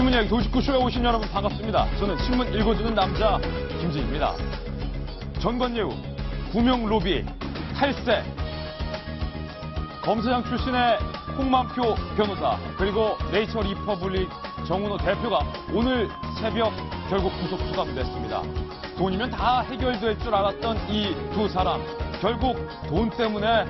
신문 이야기 도시구쇼에 오신 여러분 반갑습니다. 저는 신문 읽어주는 남자 김진입니다. 전관예우, 구명 로비, 탈세, 검사장 출신의 홍만표 변호사, 그리고 네이처 리퍼블릭 정은호 대표가 오늘 새벽 결국 구속 수감됐습니다. 돈이면 다 해결될 줄 알았던 이 두 사람, 결국 돈 때문에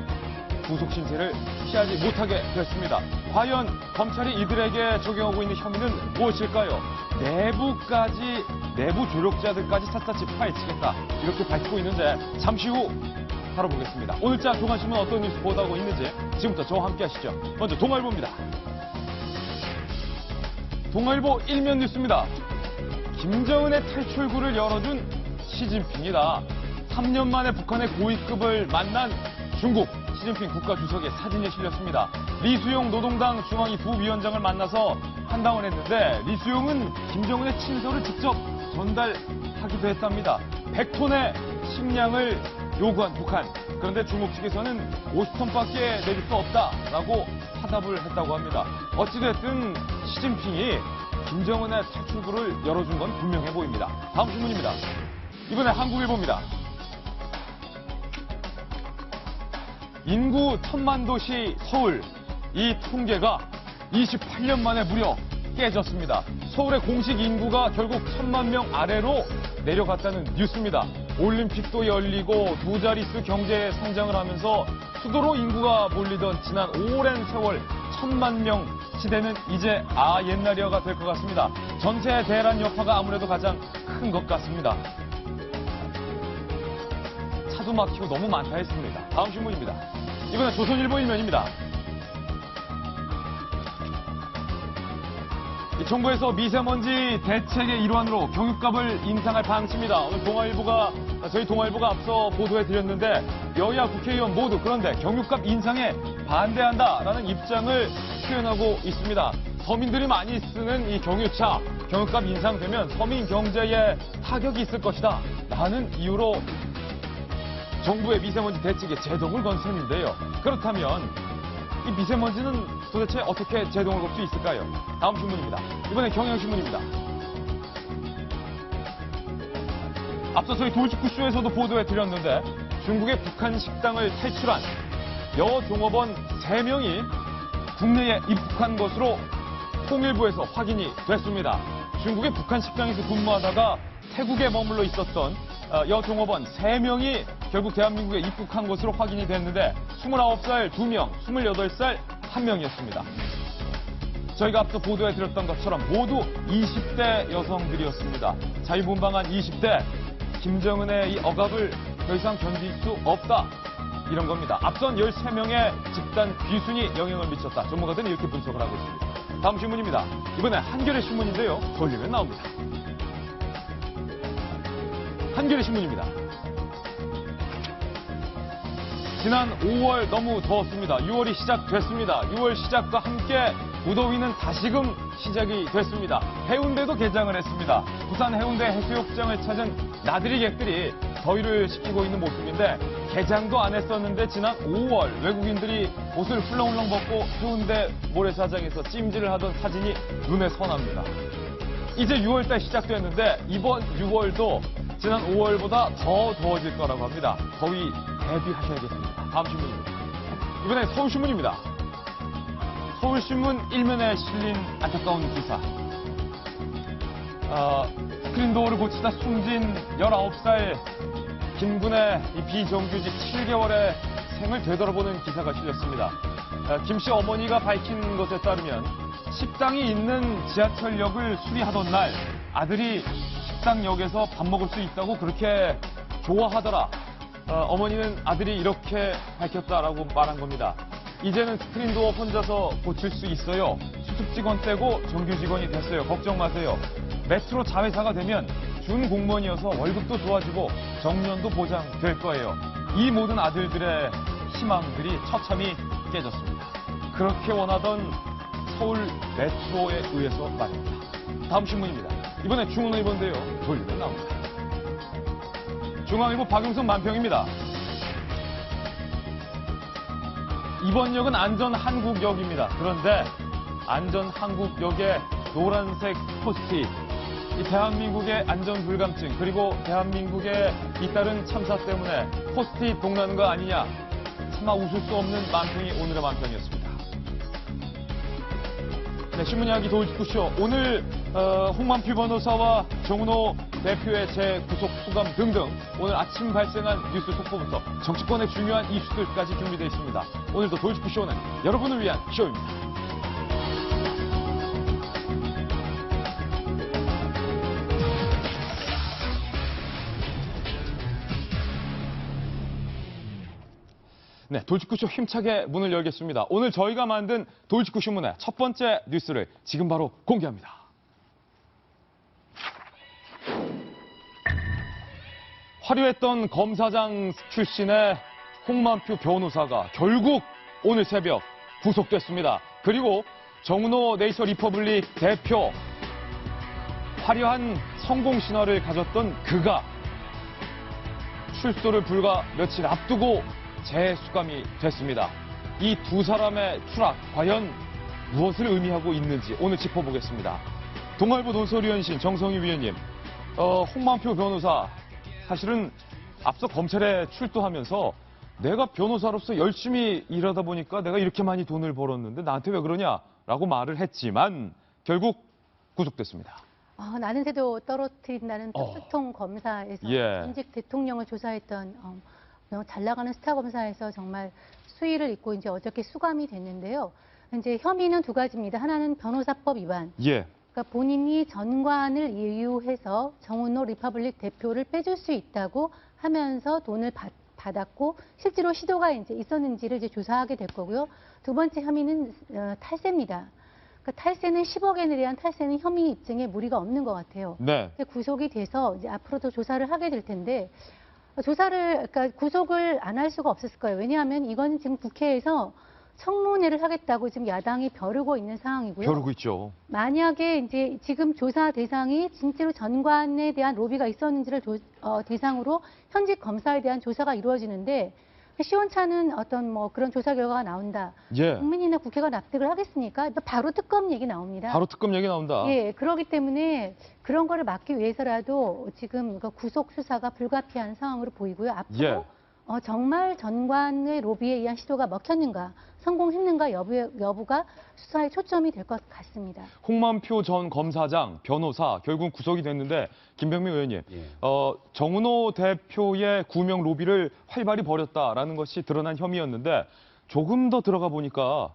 구속 신세를 피하지 못하게 됐습니다. 과연 검찰이 이들에게 적용하고 있는 혐의는 무엇일까요? 내부 조력자들까지 샅샅이 파헤치겠다, 이렇게 밝히고 있는데 잠시 후 다뤄보겠습니다. 오늘자 동아신문 어떤 뉴스 보도하고 있는지 지금부터 저와 함께 하시죠. 먼저 동아일보입니다. 동아일보 일면 뉴스입니다. 김정은의 탈출구를 열어준 시진핑이다. 3년 만에 북한의 고위급을 만난 중국 시진핑 국가주석의 사진이 실렸습니다. 리수용 노동당 중앙위 부위원장을 만나서 한당을 했는데 리수용은 김정은의 친서를 직접 전달하기도 했답니다. 100톤의 식량을 요구한 북한. 그런데 중국 측에서는 50톤밖에 내줄 수 없다라고 화답을 했다고 합니다. 어찌됐든 시진핑이 김정은의 탈출구를 열어준 건 분명해 보입니다. 다음 신문입니다. 이번에 한국일보입니다. 인구 1000만 도시 서울, 이 통계가 28년 만에 무려 깨졌습니다. 서울의 공식 인구가 결국 1000만 명 아래로 내려갔다는 뉴스입니다. 올림픽도 열리고 두 자릿수 경제 성장을 하면서 수도로 인구가 몰리던 지난 오랜 세월 1000만 명 시대는 이제 옛날이어가 될 것 같습니다. 전체 대란 여파가 아무래도 가장 큰 것 같습니다. 차도 막히고 너무 많다 했습니다. 다음 신문입니다. 이번엔 조선일보 일면입니다. 정부에서 미세먼지 대책의 일환으로 경유값을 인상할 방침입니다. 오늘 저희 동아일보가 앞서 보도해드렸는데 여야 국회의원 모두 그런데 경유값 인상에 반대한다라는 입장을 표현하고 있습니다. 서민들이 많이 쓰는 이 경유차, 경유값 인상되면 서민 경제에 타격이 있을 것이다 라는 이유로 정부의 미세먼지 대책에 제동을 건 셈인데요. 그렇다면 이 미세먼지는 도대체 어떻게 제동을 걸 수 있을까요? 다음 신문입니다. 이번엔 경향신문입니다. 앞서 저희 도시구쇼에서도 보도해드렸는데 중국의 북한 식당을 탈출한 여종업원 3명이 국내에 입국한 것으로 통일부에서 확인이 됐습니다. 중국의 북한 식당에서 근무하다가 태국에 머물러 있었던 여종업원 3명이 결국 대한민국에 입국한 것으로 확인이 됐는데 29살 2명, 28살 1명이었습니다. 저희가 앞서 보도해드렸던 것처럼 모두 20대 여성들이었습니다. 자유분방한 20대, 김정은의 이 억압을 더 이상 견딜 수 없다, 이런 겁니다. 앞선 13명의 집단 귀순이 영향을 미쳤다. 전문가들은 이렇게 분석을 하고 있습니다. 다음 신문입니다. 이번엔 한겨레 신문인데요. 돌리면 나옵니다. 한겨레 신문입니다. 지난 5월 너무 더웠습니다. 6월이 시작됐습니다. 6월 시작과 함께 무더위는 다시금 시작이 됐습니다. 해운대도 개장을 했습니다. 부산 해운대 해수욕장을 찾은 나들이객들이 더위를 식히고 있는 모습인데 개장도 안 했었는데 지난 5월 외국인들이 옷을 훌렁훌렁 벗고 해운대 모래사장에서 찜질을 하던 사진이 눈에 선합니다. 이제 6월달 시작됐는데 이번 6월도 지난 5월보다 더 더워질 거라고 합니다. 더위 대비하셔야겠습니다. 다음 신문입니다. 이번엔 서울신문입니다. 서울신문 일면에 실린 안타까운 기사. 스크린도어를 고치다 숨진 19살 김군의 이 비정규직 7개월의 생을 되돌아보는 기사가 실렸습니다. 김 씨 어머니가 밝힌 것에 따르면 식당이 있는 지하철역을 수리하던 날 아들이 식당역에서 밥 먹을 수 있다고 그렇게 좋아하더라. 어머니는 아들이 이렇게 밝혔다라고 말한 겁니다. 이제는 스크린도어 혼자서 고칠 수 있어요. 수습 직원 떼고 정규 직원이 됐어요. 걱정 마세요. 메트로 자회사가 되면 준 공무원이어서 월급도 좋아지고 정년도 보장될 거예요. 이 모든 아들들의 희망들이 처참히 깨졌습니다. 그렇게 원하던 서울 메트로에 의해서 말입니다. 다음 신문입니다. 이번에 중앙일보인데요. 돌리면 나옵니다. 중앙일보 박용선 만평입니다. 이번 역은 안전한국역입니다. 그런데 안전한국역에 노란색 포스트잇. 이 대한민국의 안전 불감증 그리고 대한민국의 잇따른 참사 때문에 포스트잇 동나는 거 아니냐. 차마 웃을 수 없는 만평이 오늘의 만평이었습니다. 네, 신문이야기 도울직구쇼. 오늘 홍만표 변호사와 정은호 대표의 재구속 수감 등등 오늘 아침 발생한 뉴스 속보부터 정치권의 중요한 이슈들까지 준비되어 있습니다. 오늘도 도울직구쇼는 여러분을 위한 쇼입니다. 네, 돌직구쇼 힘차게 문을 열겠습니다. 오늘 저희가 만든 돌직구 신문의 첫 번째 뉴스를 지금 바로 공개합니다. 화려했던 검사장 출신의 홍만표 변호사가 결국 오늘 새벽 구속됐습니다. 그리고 정은호 네이처 리퍼블릭 대표, 화려한 성공 신화를 가졌던 그가 출소를 불과 며칠 앞두고 재수감이 됐습니다. 이 두 사람의 추락, 과연 무엇을 의미하고 있는지 오늘 짚어보겠습니다. 동아일보 논설위원신 정성희 위원님, 홍만표 변호사, 사실은 앞서 검찰에 출두하면서 내가 변호사로서 열심히 일하다 보니까 내가 이렇게 많이 돈을 벌었는데 나한테 왜 그러냐라고 말을 했지만 결국 구속됐습니다. 나는 새도 떨어뜨린다는 특수통 검사에서 전직 대통령을 조사했던 잘 나가는 스타 검사에서 정말 수위를 잇고 이제 어저께 수감이 됐는데요. 이제 혐의는 두 가지입니다. 하나는 변호사법 위반. 그러니까 본인이 전관을 이유해서 정은호 리퍼블릭 대표를 빼줄 수 있다고 하면서 돈을 받았고 실제로 시도가 이제 있었는지를 이제 조사하게 될 거고요. 두 번째 혐의는 탈세입니다. 그러니까 탈세는 10억엔에 대한 탈세는 혐의 입증에 무리가 없는 것 같아요. 네. 구속이 돼서 이제 앞으로도 조사를 하게 될 텐데. 그러니까 구속을 안 할 수가 없었을 거예요. 왜냐하면 이건 지금 국회에서 청문회를 하겠다고 지금 야당이 벼르고 있는 상황이고요. 벼르고 있죠. 만약에 이제 지금 조사 대상이 진짜로 전관에 대한 로비가 있었는지를 대상으로 현직 검사에 대한 조사가 이루어지는데 시원찮은 어떤 그런 조사 결과가 나온다. 국민이나 국회가 납득을 하겠습니까? 바로 특검 얘기 나옵니다. 바로 특검 얘기 나온다. 그렇기 때문에 그런 거를 막기 위해서라도 지금 구속 수사가 불가피한 상황으로 보이고요. 앞으로 정말 전관의 로비에 의한 시도가 먹혔는가, 성공했는가 여부가 수사에 초점이 될 것 같습니다. 홍만표 전 검사장, 변호사 결국 구속이 됐는데 김병민 의원님, 정은호 대표의 구명 로비를 활발히 벌였다라는 것이 드러난 혐의였는데 조금 더 들어가 보니까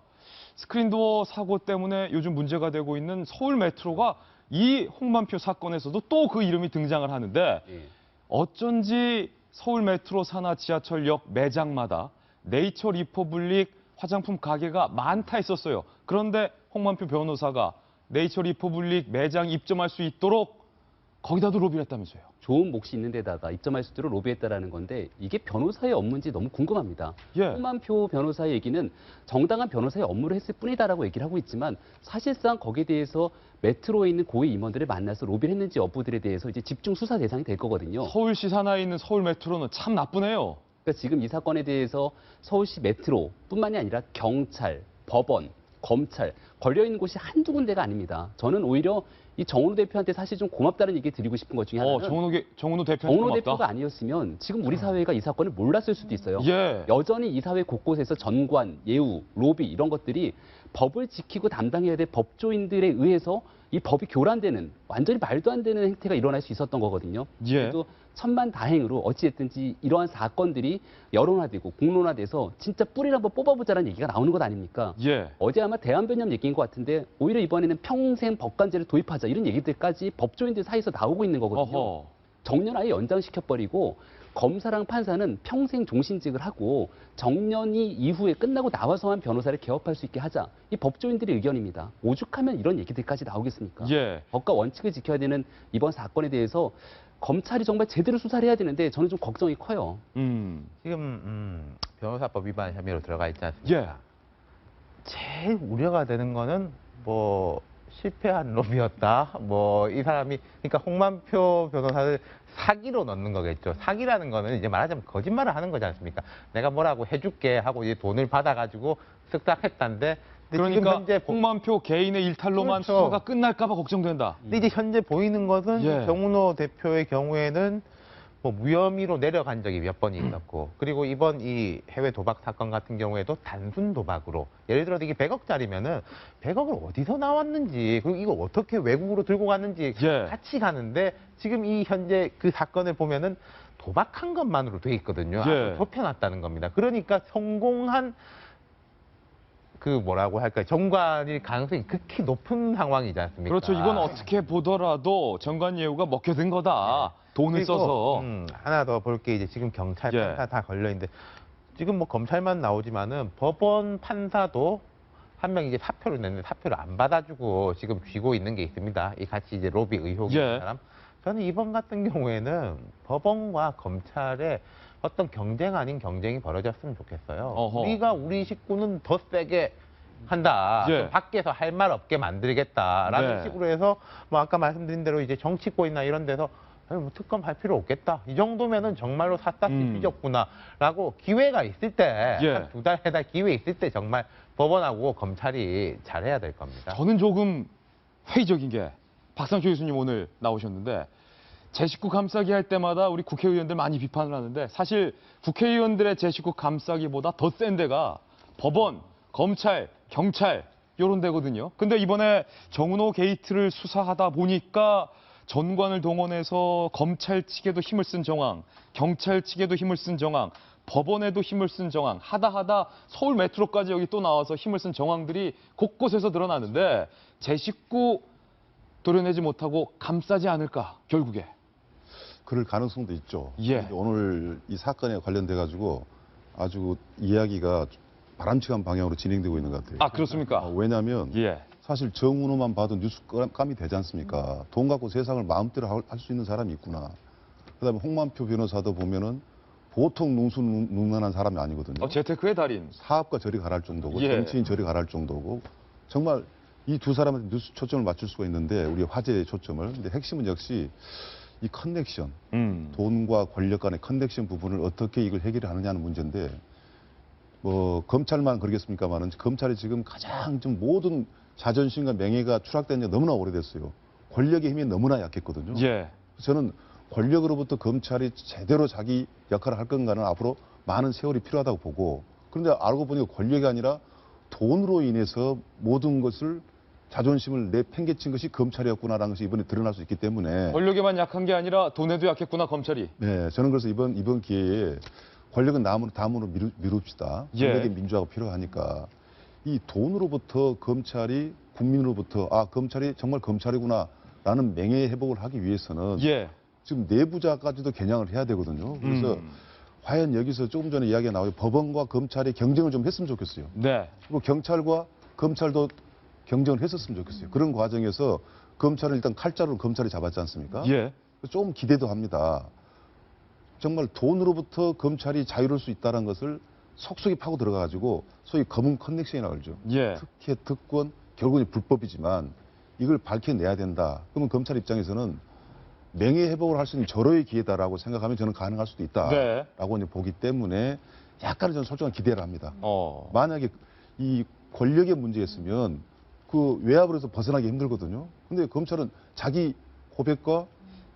스크린도어 사고 때문에 요즘 문제가 되고 있는 서울 메트로가 이 홍만표 사건에서도 또 그 이름이 등장을 하는데 어쩐지 서울 메트로 산하 지하철역 매장마다 네이처 리퍼블릭 화장품 가게가 많다 했었어요. 그런데 홍만표 변호사가 네이처 리퍼블릭 매장 입점할 수 있도록 거기다도 로비를 했다면서요. 좋은 몫이 있는 데다가 입점할 수 있도록 로비했다라는 건데 이게 변호사의 업무인지 너무 궁금합니다. 홍만표 변호사의 얘기는 정당한 변호사의 업무를 했을 뿐이다라고 얘기를 하고 있지만 사실상 거기에 대해서 메트로에 있는 고위 임원들을 만나서 로비를 했는지 여부들에 대해서 이제 집중 수사 대상이 될 거거든요. 서울시 산하에 있는 서울 메트로는 참 나쁘네요. 그러니까 지금 이 사건에 대해서 서울시 메트로뿐만이 아니라 경찰, 법원, 검찰 걸려있는 곳이 한두 군데가 아닙니다. 저는 오히려 이 정은호 대표한테 사실 좀 고맙다는 얘기 드리고 싶은 것 중에 하나는 정은호 대표한테 정은호 고맙다. 대표가 아니었으면 지금 우리 사회가 이 사건을 몰랐을 수도 있어요. 여전히 이 사회 곳곳에서 전관, 예우, 로비 이런 것들이 법을 지키고 담당해야 될 법조인들에 의해서 이 법이 교란되는 완전히 말도 안 되는 행태가 일어날 수 있었던 거거든요. 그래도 천만다행으로 어찌됐든지 이러한 사건들이 여론화되고 공론화돼서 진짜 뿌리를 한번 뽑아보자는 얘기가 나오는 것 아닙니까? 어제 아마 대한변협 얘기인 것 같은데 오히려 이번에는 평생 법관제를 도입하자 이런 얘기들까지 법조인들 사이에서 나오고 있는 거거든요. 정년 아예 연장시켜버리고 검사랑 판사는 평생 종신직을 하고 정년이 이후에 끝나고 나와서만 변호사를 개업할 수 있게 하자. 이 법조인들의 의견입니다. 오죽하면 이런 얘기들까지 나오겠습니까? 법과 원칙을 지켜야 되는 이번 사건에 대해서 검찰이 정말 제대로 수사를 해야 되는데 저는 좀 걱정이 커요. 지금 변호사법 위반 혐의로 들어가 있지 않습니까? 제일 우려가 되는 거는 실패한 로비였다. 이 사람이 그러니까 홍만표 변호사를 사기로 넣는 거겠죠. 사기라는 거는 이제 말하자면 거짓말을 하는 거지 않습니까? 내가 뭐라고 해줄게 하고 이제 돈을 받아가지고 쓱싹 했다는데 그러니까 홍만표 개인의 일탈로만 그렇죠. 수사가 끝날까 봐 걱정된다. 근데 이제 현재 보이는 것은 정운호 대표의 경우에는 뭐 무혐의로 내려간 적이 몇 번이 있었고, 그리고 이번 이 해외 도박 사건 같은 경우에도 단순 도박으로, 예를 들어서 이게 100억짜리면은 100억을 어디서 나왔는지, 그리고 이걸 어떻게 외국으로 들고 갔는지 같이 가는데, 지금 이 현재 그 사건을 보면은 도박한 것만으로 돼 있거든요. 좁혀놨다는 겁니다. 그러니까 성공한 그 뭐라고 할까요? 정관일 가능성이 극히 높은 상황이지 않습니까? 그렇죠. 이건 어떻게 보더라도 정관 예우가 먹혀든 거다. 돈을 써서. 하나 더 볼 게 이제 지금 경찰, 판사 다 걸려 있는데, 지금 뭐 검찰만 나오지만은 법원 판사도 한 명 이제 사표를 냈는데 사표를 안 받아주고 지금 쥐고 있는 게 있습니다. 이 같이 이제 로비 의혹이 있는 사람. 저는 이번 같은 경우에는 법원과 검찰의 어떤 경쟁 아닌 경쟁이 벌어졌으면 좋겠어요. 우리가 우리 식구는 더 세게 한다. 밖에서 할 말 없게 만들겠다라는 식으로 해서 뭐 아까 말씀드린 대로 이제 정치권이나 이런 데서 뭐 특검 할 필요 없겠다. 이 정도면은 정말로 샅샅이 뒤졌구나라고 기회가 있을 때, 한 2달, 3달 기회 있을 때 정말 법원하고 검찰이 잘해야 될 겁니다. 저는 조금 회의적인 게 박상철 교수님 오늘 나오셨는데 제 식구 감싸기 할 때마다 우리 국회의원들 많이 비판을 하는데 사실 국회의원들의 제 식구 감싸기보다 더 센 데가 법원, 검찰, 경찰 이런 데거든요. 근데 이번에 정운호 게이트를 수사하다 보니까 전관을 동원해서 검찰 측에도 힘을 쓴 정황, 경찰 측에도 힘을 쓴 정황, 법원에도 힘을 쓴 정황, 하다 서울 메트로까지 여기 또 나와서 힘을 쓴 정황들이 곳곳에서 드러나는데 제 식구 도려내지 못하고 감싸지 않을까, 결국에. 그럴 가능성도 있죠. 오늘 이 사건에 관련돼 가지고 아주 이야기가 바람직한 방향으로 진행되고 있는 것 같아요. 아, 그렇습니까? 왜냐하면 사실 정운호만 봐도 뉴스감이 되지 않습니까? 돈 갖고 세상을 마음대로 할 수 있는 사람이 있구나. 그다음에 홍만표 변호사도 보면은 보통 능수능란한 사람이 아니거든요. 재테크의 달인. 사업가 저리 가랄 정도고 정치인 저리 가랄 정도고, 정말 이 두 사람한테 뉴스 초점을 맞출 수가 있는데, 우리 화제의 초점을. 근데 핵심은 역시 이 커넥션, 돈과 권력 간의 커넥션 부분을 어떻게 이걸 해결하느냐는 문제인데, 뭐 검찰만 그러겠습니까만은 검찰이 지금 가장 좀 모든 자존심과 명예가 추락된 지 너무나 오래됐어요. 권력의 힘이 너무나 약했거든요. 저는 권력으로부터 검찰이 제대로 자기 역할을 할 건가는 앞으로 많은 세월이 필요하다고 보고, 그런데 알고 보니까 권력이 아니라 돈으로 인해서 모든 것을 자존심을 내팽개친 것이 검찰이었구나라는 것이 이번에 드러날 수 있기 때문에. 권력에만 약한 게 아니라 돈에도 약했구나, 검찰이. 네, 저는 그래서 이번 기회에 권력은 다음으로 미룹시다. 권력의 민주화가 필요하니까 이 돈으로부터 검찰이, 국민으로부터 검찰이 정말 검찰이구나라는 명예 회복을 하기 위해서는 지금 내부자까지도 겨냥을 해야 되거든요. 그래서 과연 여기서 조금 전에 이야기가 나와요. 법원과 검찰이 경쟁을 좀 했으면 좋겠어요. 그리고 경찰과 검찰도 경쟁을 했었으면 좋겠어요. 그런 과정에서 검찰은 일단 칼자루로 검찰이 잡았지 않습니까? 좀 기대도 합니다. 정말 돈으로부터 검찰이 자유로울 수 있다는 것을 속속이 파고 들어가가지고 소위 검은 커넥션이라고 그러죠. 특혜, 특권, 결국은 불법이지만 이걸 밝혀내야 된다. 그러면 검찰 입장에서는 명예회복을 할 수 있는 절호의 기회다라고 생각하면 저는 가능할 수도 있다라고 보기 때문에 약간은 저는 솔직한 기대를 합니다. 만약에 이 권력의 문제였으면 그 외압으로서 벗어나기 힘들거든요. 근데 검찰은 자기 고백과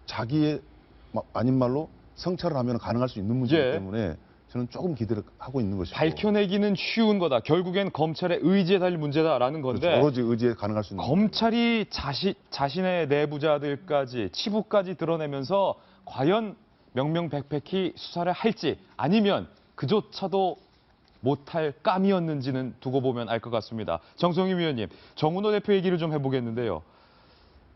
자기의 아닌 말로 성찰을 하면 가능할 수 있는 문제이기 때문에 저는 조금 기대를 하고 있는 것이고. 밝혀내기는 쉬운 거다. 결국엔 검찰의 의지에 달린 문제다라는 건데. 그렇죠. 오로지 의지에 가능할 수 있는. 검찰이 자신의 내부자들까지, 치부까지 드러내면서 과연 명명백백히 수사를 할지, 아니면 그조차도 못할 감이었는지는 두고 보면 알 것 같습니다. 정성희 위원님, 정운호 대표 얘기를 좀 해보겠는데요.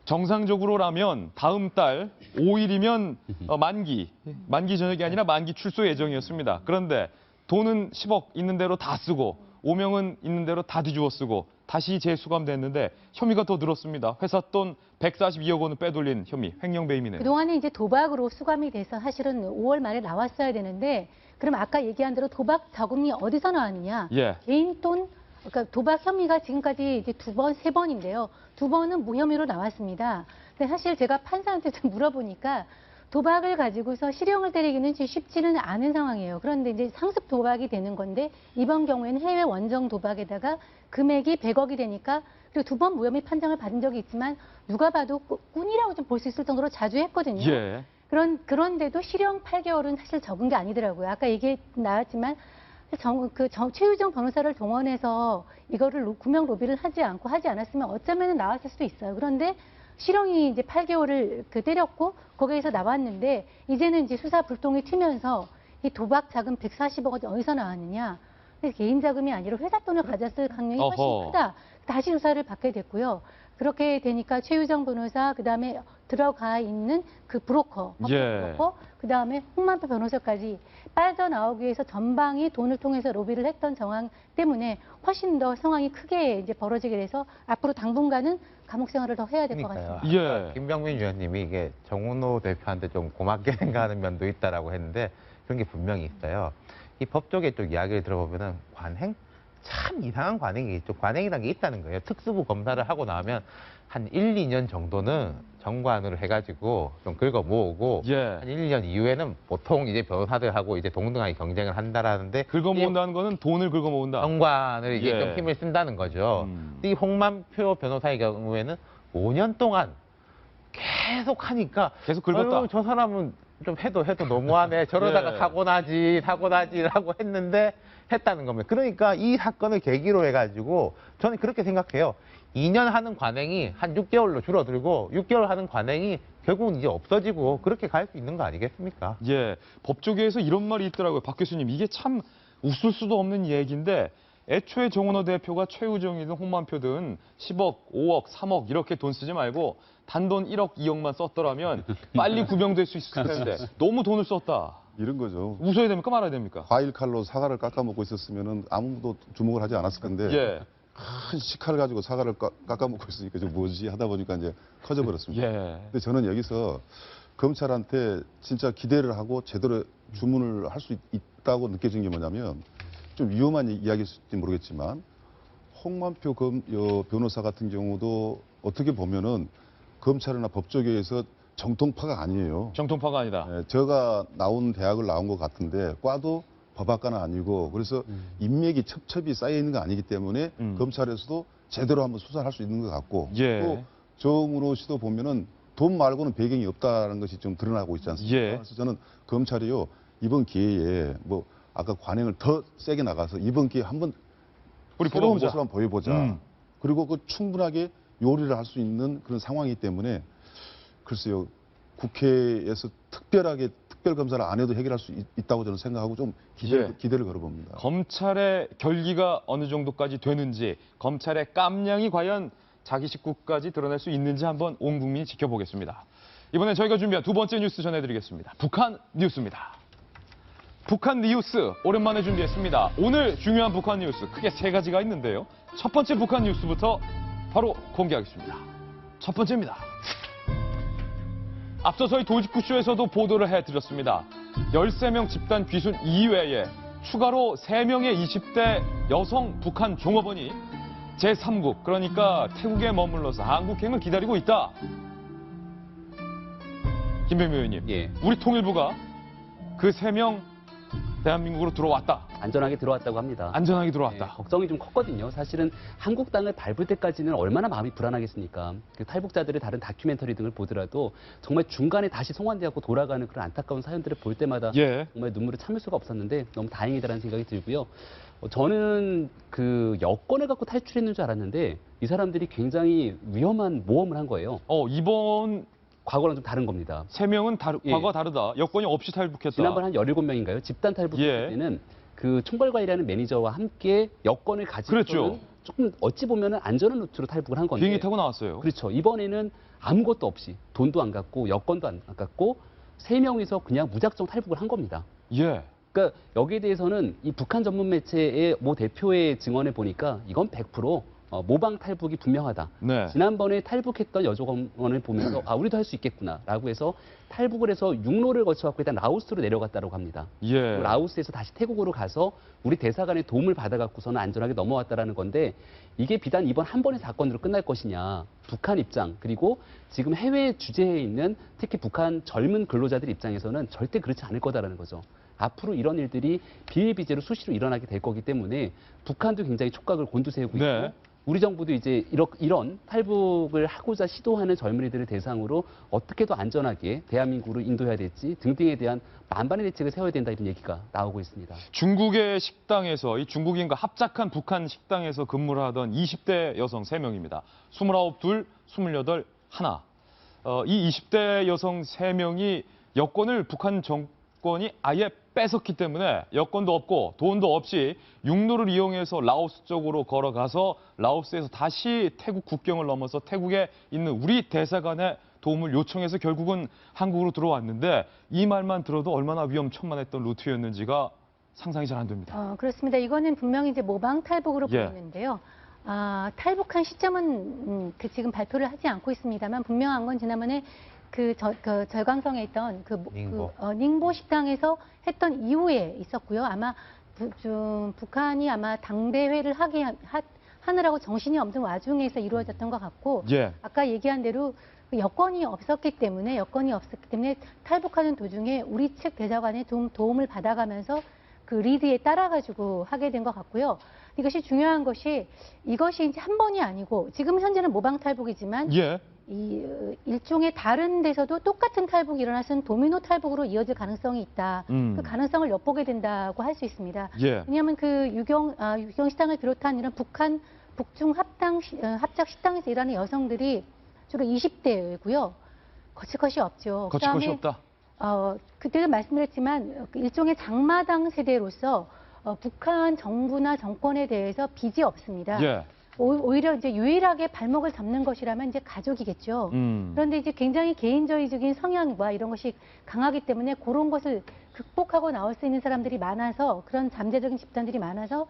정상적으로라면 다음 달 5일이면 만기 저녁이 아니라 만기 출소 예정이었습니다. 그런데 돈은 10억 있는 대로 다 쓰고 오명은 있는 대로 다 뒤집어 쓰고 다시 재수감됐는데 혐의가 더 늘었습니다. 회사 돈 142억 원을 빼돌린 혐의, 횡령배임이네요. 그동안에 이제 도박으로 수감이 돼서 사실은 5월 말에 나왔어야 되는데, 그럼 아까 얘기한 대로 도박 자금이 어디서 나왔느냐? 개인 돈, 그러니까 도박 혐의가 지금까지 이제 2번, 3번인데요. 2번은 무혐의로 나왔습니다. 근데 사실 제가 판사한테 좀 물어보니까 도박을 가지고서 실형을 때리기는 쉽지는 않은 상황이에요. 그런데 이제 상습 도박이 되는 건데 이번 경우에는 해외 원정 도박에다가 금액이 100억이 되니까 그리고 2번 무혐의 판정을 받은 적이 있지만 누가 봐도 꾼이라고 좀 볼 수 있을 정도로 자주 했거든요. 예. 그런데도 실형 8개월은 사실 적은 게 아니더라고요. 아까 얘기 나왔지만 최유정 변호사를 동원해서 이거를 구명 로비를 하지 않았으면 어쩌면 나왔을 수도 있어요. 그런데 실형이 이제 8개월을 때렸고 거기에서 나왔는데 이제는 이제 수사 불똥이 튀면서 이 도박 자금 140억이 어디서 나왔느냐? 개인 자금이 아니라 회사 돈을 가졌을 가능성이 훨씬 크다. 다시 조사를 받게 됐고요. 그렇게 되니까 최유정 변호사, 그다음에 들어가 있는 그 브로커, 브로커, 그다음에 홍만표 변호사까지 빠져나오기 위해서 전방이 돈을 통해서 로비를 했던 정황 때문에 훨씬 더 상황이 크게 이제 벌어지게 돼서 앞으로 당분간은 감옥 생활을 더 해야 될 것 같습니다. 예. 김병민 위원님이 이게 정운호 대표한테 좀 고맙게 생각하는 면도 있다라고 했는데 그런 게 분명히 있어요. 이 법조계 쪽 이야기를 들어보면은 관행? 참 이상한 관행이 있죠. 관행이라는 게 있다는 거예요. 특수부 검사를 하고 나면 한 1, 2년 정도는 정관으로 해가지고 좀 긁어 모으고 한 1, 2년 이후에는 보통 이제 변호사들하고 이제 동등하게 경쟁을 한다라는데 긁어 모은다는 거는 돈을 긁어 모은다. 정관을 이제 좀 힘을 쓴다는 거죠. 이 홍만표 변호사의 경우에는 5년 동안 계속 하니까 계속 긁었다. 저 사람은 좀 해도 너무하네. 저러다가 사고 나지라고 했는데 했다는 겁니다. 그러니까 이 사건을 계기로 해가지고 저는 그렇게 생각해요. 2년 하는 관행이 한 6개월로 줄어들고 6개월 하는 관행이 결국은 이제 없어지고 그렇게 갈 수 있는 거 아니겠습니까? 예, 법조계에서 이런 말이 있더라고요. 박 교수님, 이게 참 웃을 수도 없는 얘기인데 애초에 정운호 대표가 최우정이든 홍만표든 10억, 5억, 3억 이렇게 돈 쓰지 말고 단돈 1억, 2억만 썼더라면 빨리 구명될 수 있을 텐데 너무 돈을 썼다. 이런 거죠. 웃어야 됩니까 말아야 됩니까? 과일 칼로 사과를 깎아먹고 있었으면 아무도 주목을 하지 않았을 건데 예. 큰 식칼 가지고 사과를 깎아먹고 있으니까 좀 뭐지 하다 보니까 이제 커져버렸습니다. 예. 근데 저는 여기서 검찰한테 진짜 기대를 하고 제대로 주문을 할 수 있다고 느껴진 게 뭐냐면 좀 위험한 이야기일지 모르겠지만 홍만표 변호사 같은 경우도 어떻게 보면은 검찰이나 법조계에서 정통파가 아니에요. 정통파가 아니다. 네, 제가 나온 대학을 나온 것 같은데 과도 법학과는 아니고 그래서 인맥이 첩첩이 쌓여 있는 거 아니기 때문에 검찰에서도 제대로 한번 수사를 할 수 있는 것 같고 또 정운호 씨도 보면은 돈 말고는 배경이 없다는 것이 좀 드러나고 있지 않습니까? 그래서 저는 검찰이요 이번 기회에 뭐 아까 관행을 더 세게 나가서 이번 기회에 한번 우리 새로운 모습을 한번 보여보자. 그리고 그 충분하게 요리를 할 수 있는 그런 상황이기 때문에 글쎄요 국회에서 특별검사를 안 해도 해결할 수 있다고 저는 생각하고 좀 기대를 걸어봅니다. 검찰의 결기가 어느 정도까지 되는지, 검찰의 깜냥이 과연 자기 식구까지 드러낼 수 있는지 한번 온 국민이 지켜보겠습니다. 이번에 저희가 준비한 두 번째 뉴스 전해드리겠습니다. 북한 뉴스입니다. 북한 뉴스 오랜만에 준비했습니다. 오늘 중요한 북한 뉴스 크게 세 가지가 있는데요. 첫 번째 북한 뉴스부터 바로 공개하겠습니다. 첫 번째입니다. 앞서 저희 도직구쇼에서도 보도를 해드렸습니다. 13명 집단 귀순 이외에 추가로 3명의 20대 여성 북한 종업원이 제3국, 그러니까 태국에 머물러서 한국행을 기다리고 있다. 김병민 의원님, 예. 우리 통일부가 그 3명 대한민국으로 들어왔다. 안전하게 들어왔다고 합니다. 안전하게 들어왔다. 네, 걱정이 좀 컸거든요. 사실은 한국 땅을 밟을 때까지는 얼마나 마음이 불안하겠습니까? 그 탈북자들의 다른 다큐멘터리 등을 보더라도 정말 중간에 다시 송환되고 돌아가는 그런 안타까운 사연들을 볼 때마다 정말 눈물을 참을 수가 없었는데 너무 다행이다라는 생각이 들고요. 저는 그 여권을 갖고 탈출했는 줄 알았는데 이 사람들이 굉장히 위험한 모험을 한 거예요. 이번 과거랑 좀 다른 겁니다. 3명은 과거가 다르다. 여권이 없이 탈북했다. 지난번 한 17명인가요? 집단 탈북할 때는 그 총괄과이라는 매니저와 함께 여권을 가지고 조금 어찌 보면 안전한 루트로 탈북을 한 건데. 비행기 타고 나왔어요. 그렇죠. 이번에는 아무것도 없이 돈도 안 갖고 여권도 안 갖고 3명이서 그냥 무작정 탈북을 한 겁니다. 그러니까 여기에 대해서는 이 북한 전문 매체의 모 대표의 증언을 보니까 이건 100% 모방 탈북이 분명하다. 네. 지난번에 탈북했던 여직원을 보면서 우리도 할 수 있겠구나라고 해서 탈북을 해서 육로를 거쳐갖고 일단 라오스로 내려갔다고 합니다. 예. 라오스에서 다시 태국으로 가서 우리 대사관의 도움을 받아갖고서는 안전하게 넘어왔다라는 건데 이게 비단 이번 한 번의 사건으로 끝날 것이냐. 북한 입장 그리고 지금 해외 주재해 있는 특히 북한 젊은 근로자들 입장에서는 절대 그렇지 않을 거다라는 거죠. 앞으로 이런 일들이 비일비재로 수시로 일어나게 될 거기 때문에 북한도 굉장히 촉각을 곤두세우고 있고 네. 우리 정부도 이제 이런 탈북을 하고자 시도하는 젊은이들을 대상으로 어떻게도 안전하게 대한민국으로 인도해야 될지 등등에 대한 만반의 대책을 세워야 된다 이런 얘기가 나오고 있습니다. 중국의 식당에서 이 중국인과 합작한 북한 식당에서 근무를 하던 20대 여성 3명입니다. 29, 2, 28, 1. 이 20대 여성 3명이 여권을 북한 정권이 아예 뺏었기 때문에 여권도 없고 돈도 없이 육로를 이용해서 라오스 쪽으로 걸어가서 라오스에서 다시 태국 국경을 넘어서 태국에 있는 우리 대사관에 도움을 요청해서 결국은 한국으로 들어왔는데 이 말만 들어도 얼마나 위험천만했던 루트였는지가 상상이 잘 안 됩니다. 그렇습니다. 이거는 분명히 이제 모방 탈북으로 보이는데요. 탈북한 시점은 지금 발표를 하지 않고 있습니다만 분명한 건 지난번에 절강성에 있던 닝보 식당에서 했던 이후에 있었고요. 아마 북한이 아마 당대회를 하느라고 정신이 없는 와중에서 이루어졌던 것 같고, 예. 아까 얘기한 대로 여건이 없었기 때문에 탈북하는 도중에 우리 측 대사관의 도움을 받아가면서 그 리드에 따라가지고 하게 된 것 같고요. 이것이 중요한 것이 이것이 이제 한 번이 아니고 지금 현재는 모방 탈북이지만. 예. 이 일종의 다른 데서도 똑같은 탈북이 일어나서는 도미노 탈북으로 이어질 가능성이 있다. 그 가능성을 엿보게 된다고 할 수 있습니다. 예. 왜냐하면 그 유경 식당을 비롯한 이런 북한 북중 합작 식당에서 일하는 여성들이 주로 20대고요. 거칠 것이 없죠. 거칠 것이 없다. 그때도 말씀드렸지만 일종의 장마당 세대로서 북한 정부나 정권에 대해서 빚이 없습니다. 예. 오히려 이제 유일하게 발목을 잡는 것이라면 이제 가족이겠죠. 그런데 이제 굉장히 개인주의적인 성향과 이런 것이 강하기 때문에 그런 것을 극복하고 나올 수 있는 사람들이 많아서 그런 잠재적인 집단들이 많아서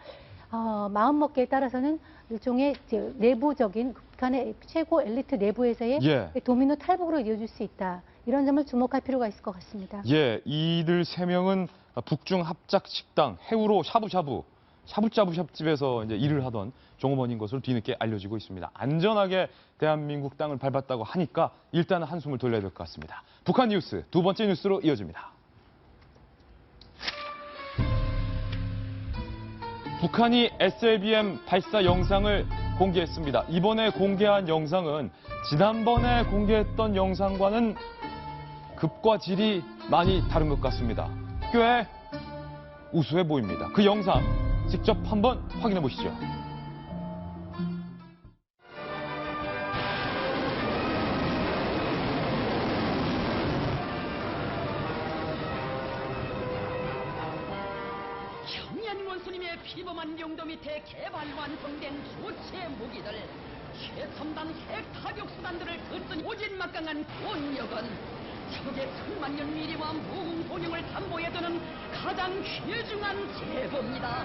마음먹기에 따라서는 일종의 이제 내부적인 북한의 최고 엘리트 내부에서의 도미노 탈북으로 이어질 수 있다. 이런 점을 주목할 필요가 있을 것 같습니다. 예, 이들 3명은 북중 합작 식당 해우로 샤브샤브집에서 이제 일을 하던 종업원인 것으로 뒤늦게 알려지고 있습니다. 안전하게 대한민국 땅을 밟았다고 하니까 일단은 한숨을 돌려야 될 것 같습니다. 북한 뉴스 두 번째 뉴스로 이어집니다. 북한이 SLBM 발사 영상을 공개했습니다. 이번에 공개한 영상은 지난번에 공개했던 영상과는 급과 질이 많이 다른 것 같습니다. 꽤 우수해 보입니다. 그 영상 직접 한번 확인해 보시죠. 청년 원수님의 비범한 용도 밑에 개발 완성된 조체 무기들, 최첨단 핵 타격 수단들을 거뜬 오진막강한 권력은 적의 천만년 미래와 무궁본영을 담보해두는 가장 귀중한 제보입니다.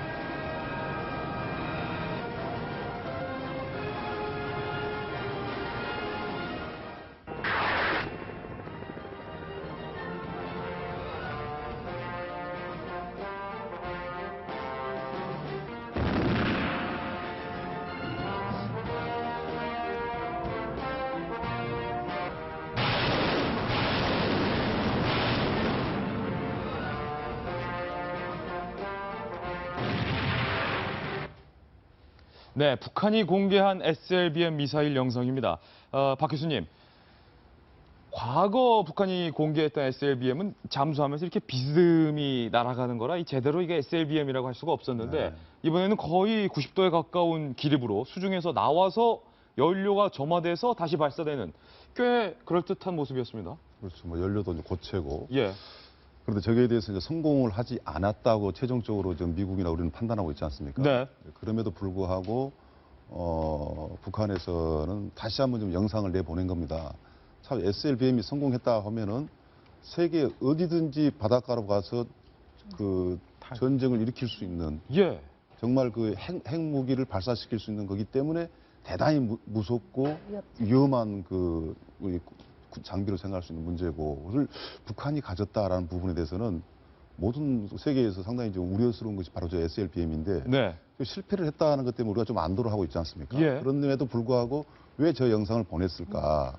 네, 북한이 공개한 SLBM 미사일 영상입니다. 박 교수님, 과거 북한이 공개했던 SLBM은 잠수하면서 이렇게 비스듬히 날아가는 거라 제대로 이게 SLBM이라고 할 수가 없었는데 이번에는 거의 90도에 가까운 기립으로 수중에서 나와서 연료가 점화돼서 다시 발사되는 꽤 그럴듯한 모습이었습니다. 그렇죠. 뭐 연료도 이제 고체고. 예. 그런데 저기에 대해서 이제 성공을 하지 않았다고 최종적으로 지금 미국이나 우리는 판단하고 있지 않습니까? 네. 그럼에도 불구하고 북한에서는 다시 한번 좀 영상을 내보낸 겁니다. 참 SLBM이 성공했다 하면은 세계 어디든지 바닷가로 가서 그 전쟁을 일으킬 수 있는 정말 그 핵무기를 발사시킬 수 있는 거기 때문에 대단히 무섭고 위험한 그 우리 장비로 생각할 수 있는 문제고, 그걸 북한이 가졌다라는 부분에 대해서는 모든 세계에서 상당히 좀 우려스러운 것이 바로 저 SLBM인데 네. 실패를 했다는 것 때문에 우리가 좀 안도를 하고 있지 않습니까? 예. 그런데도 불구하고 왜 저 영상을 보냈을까?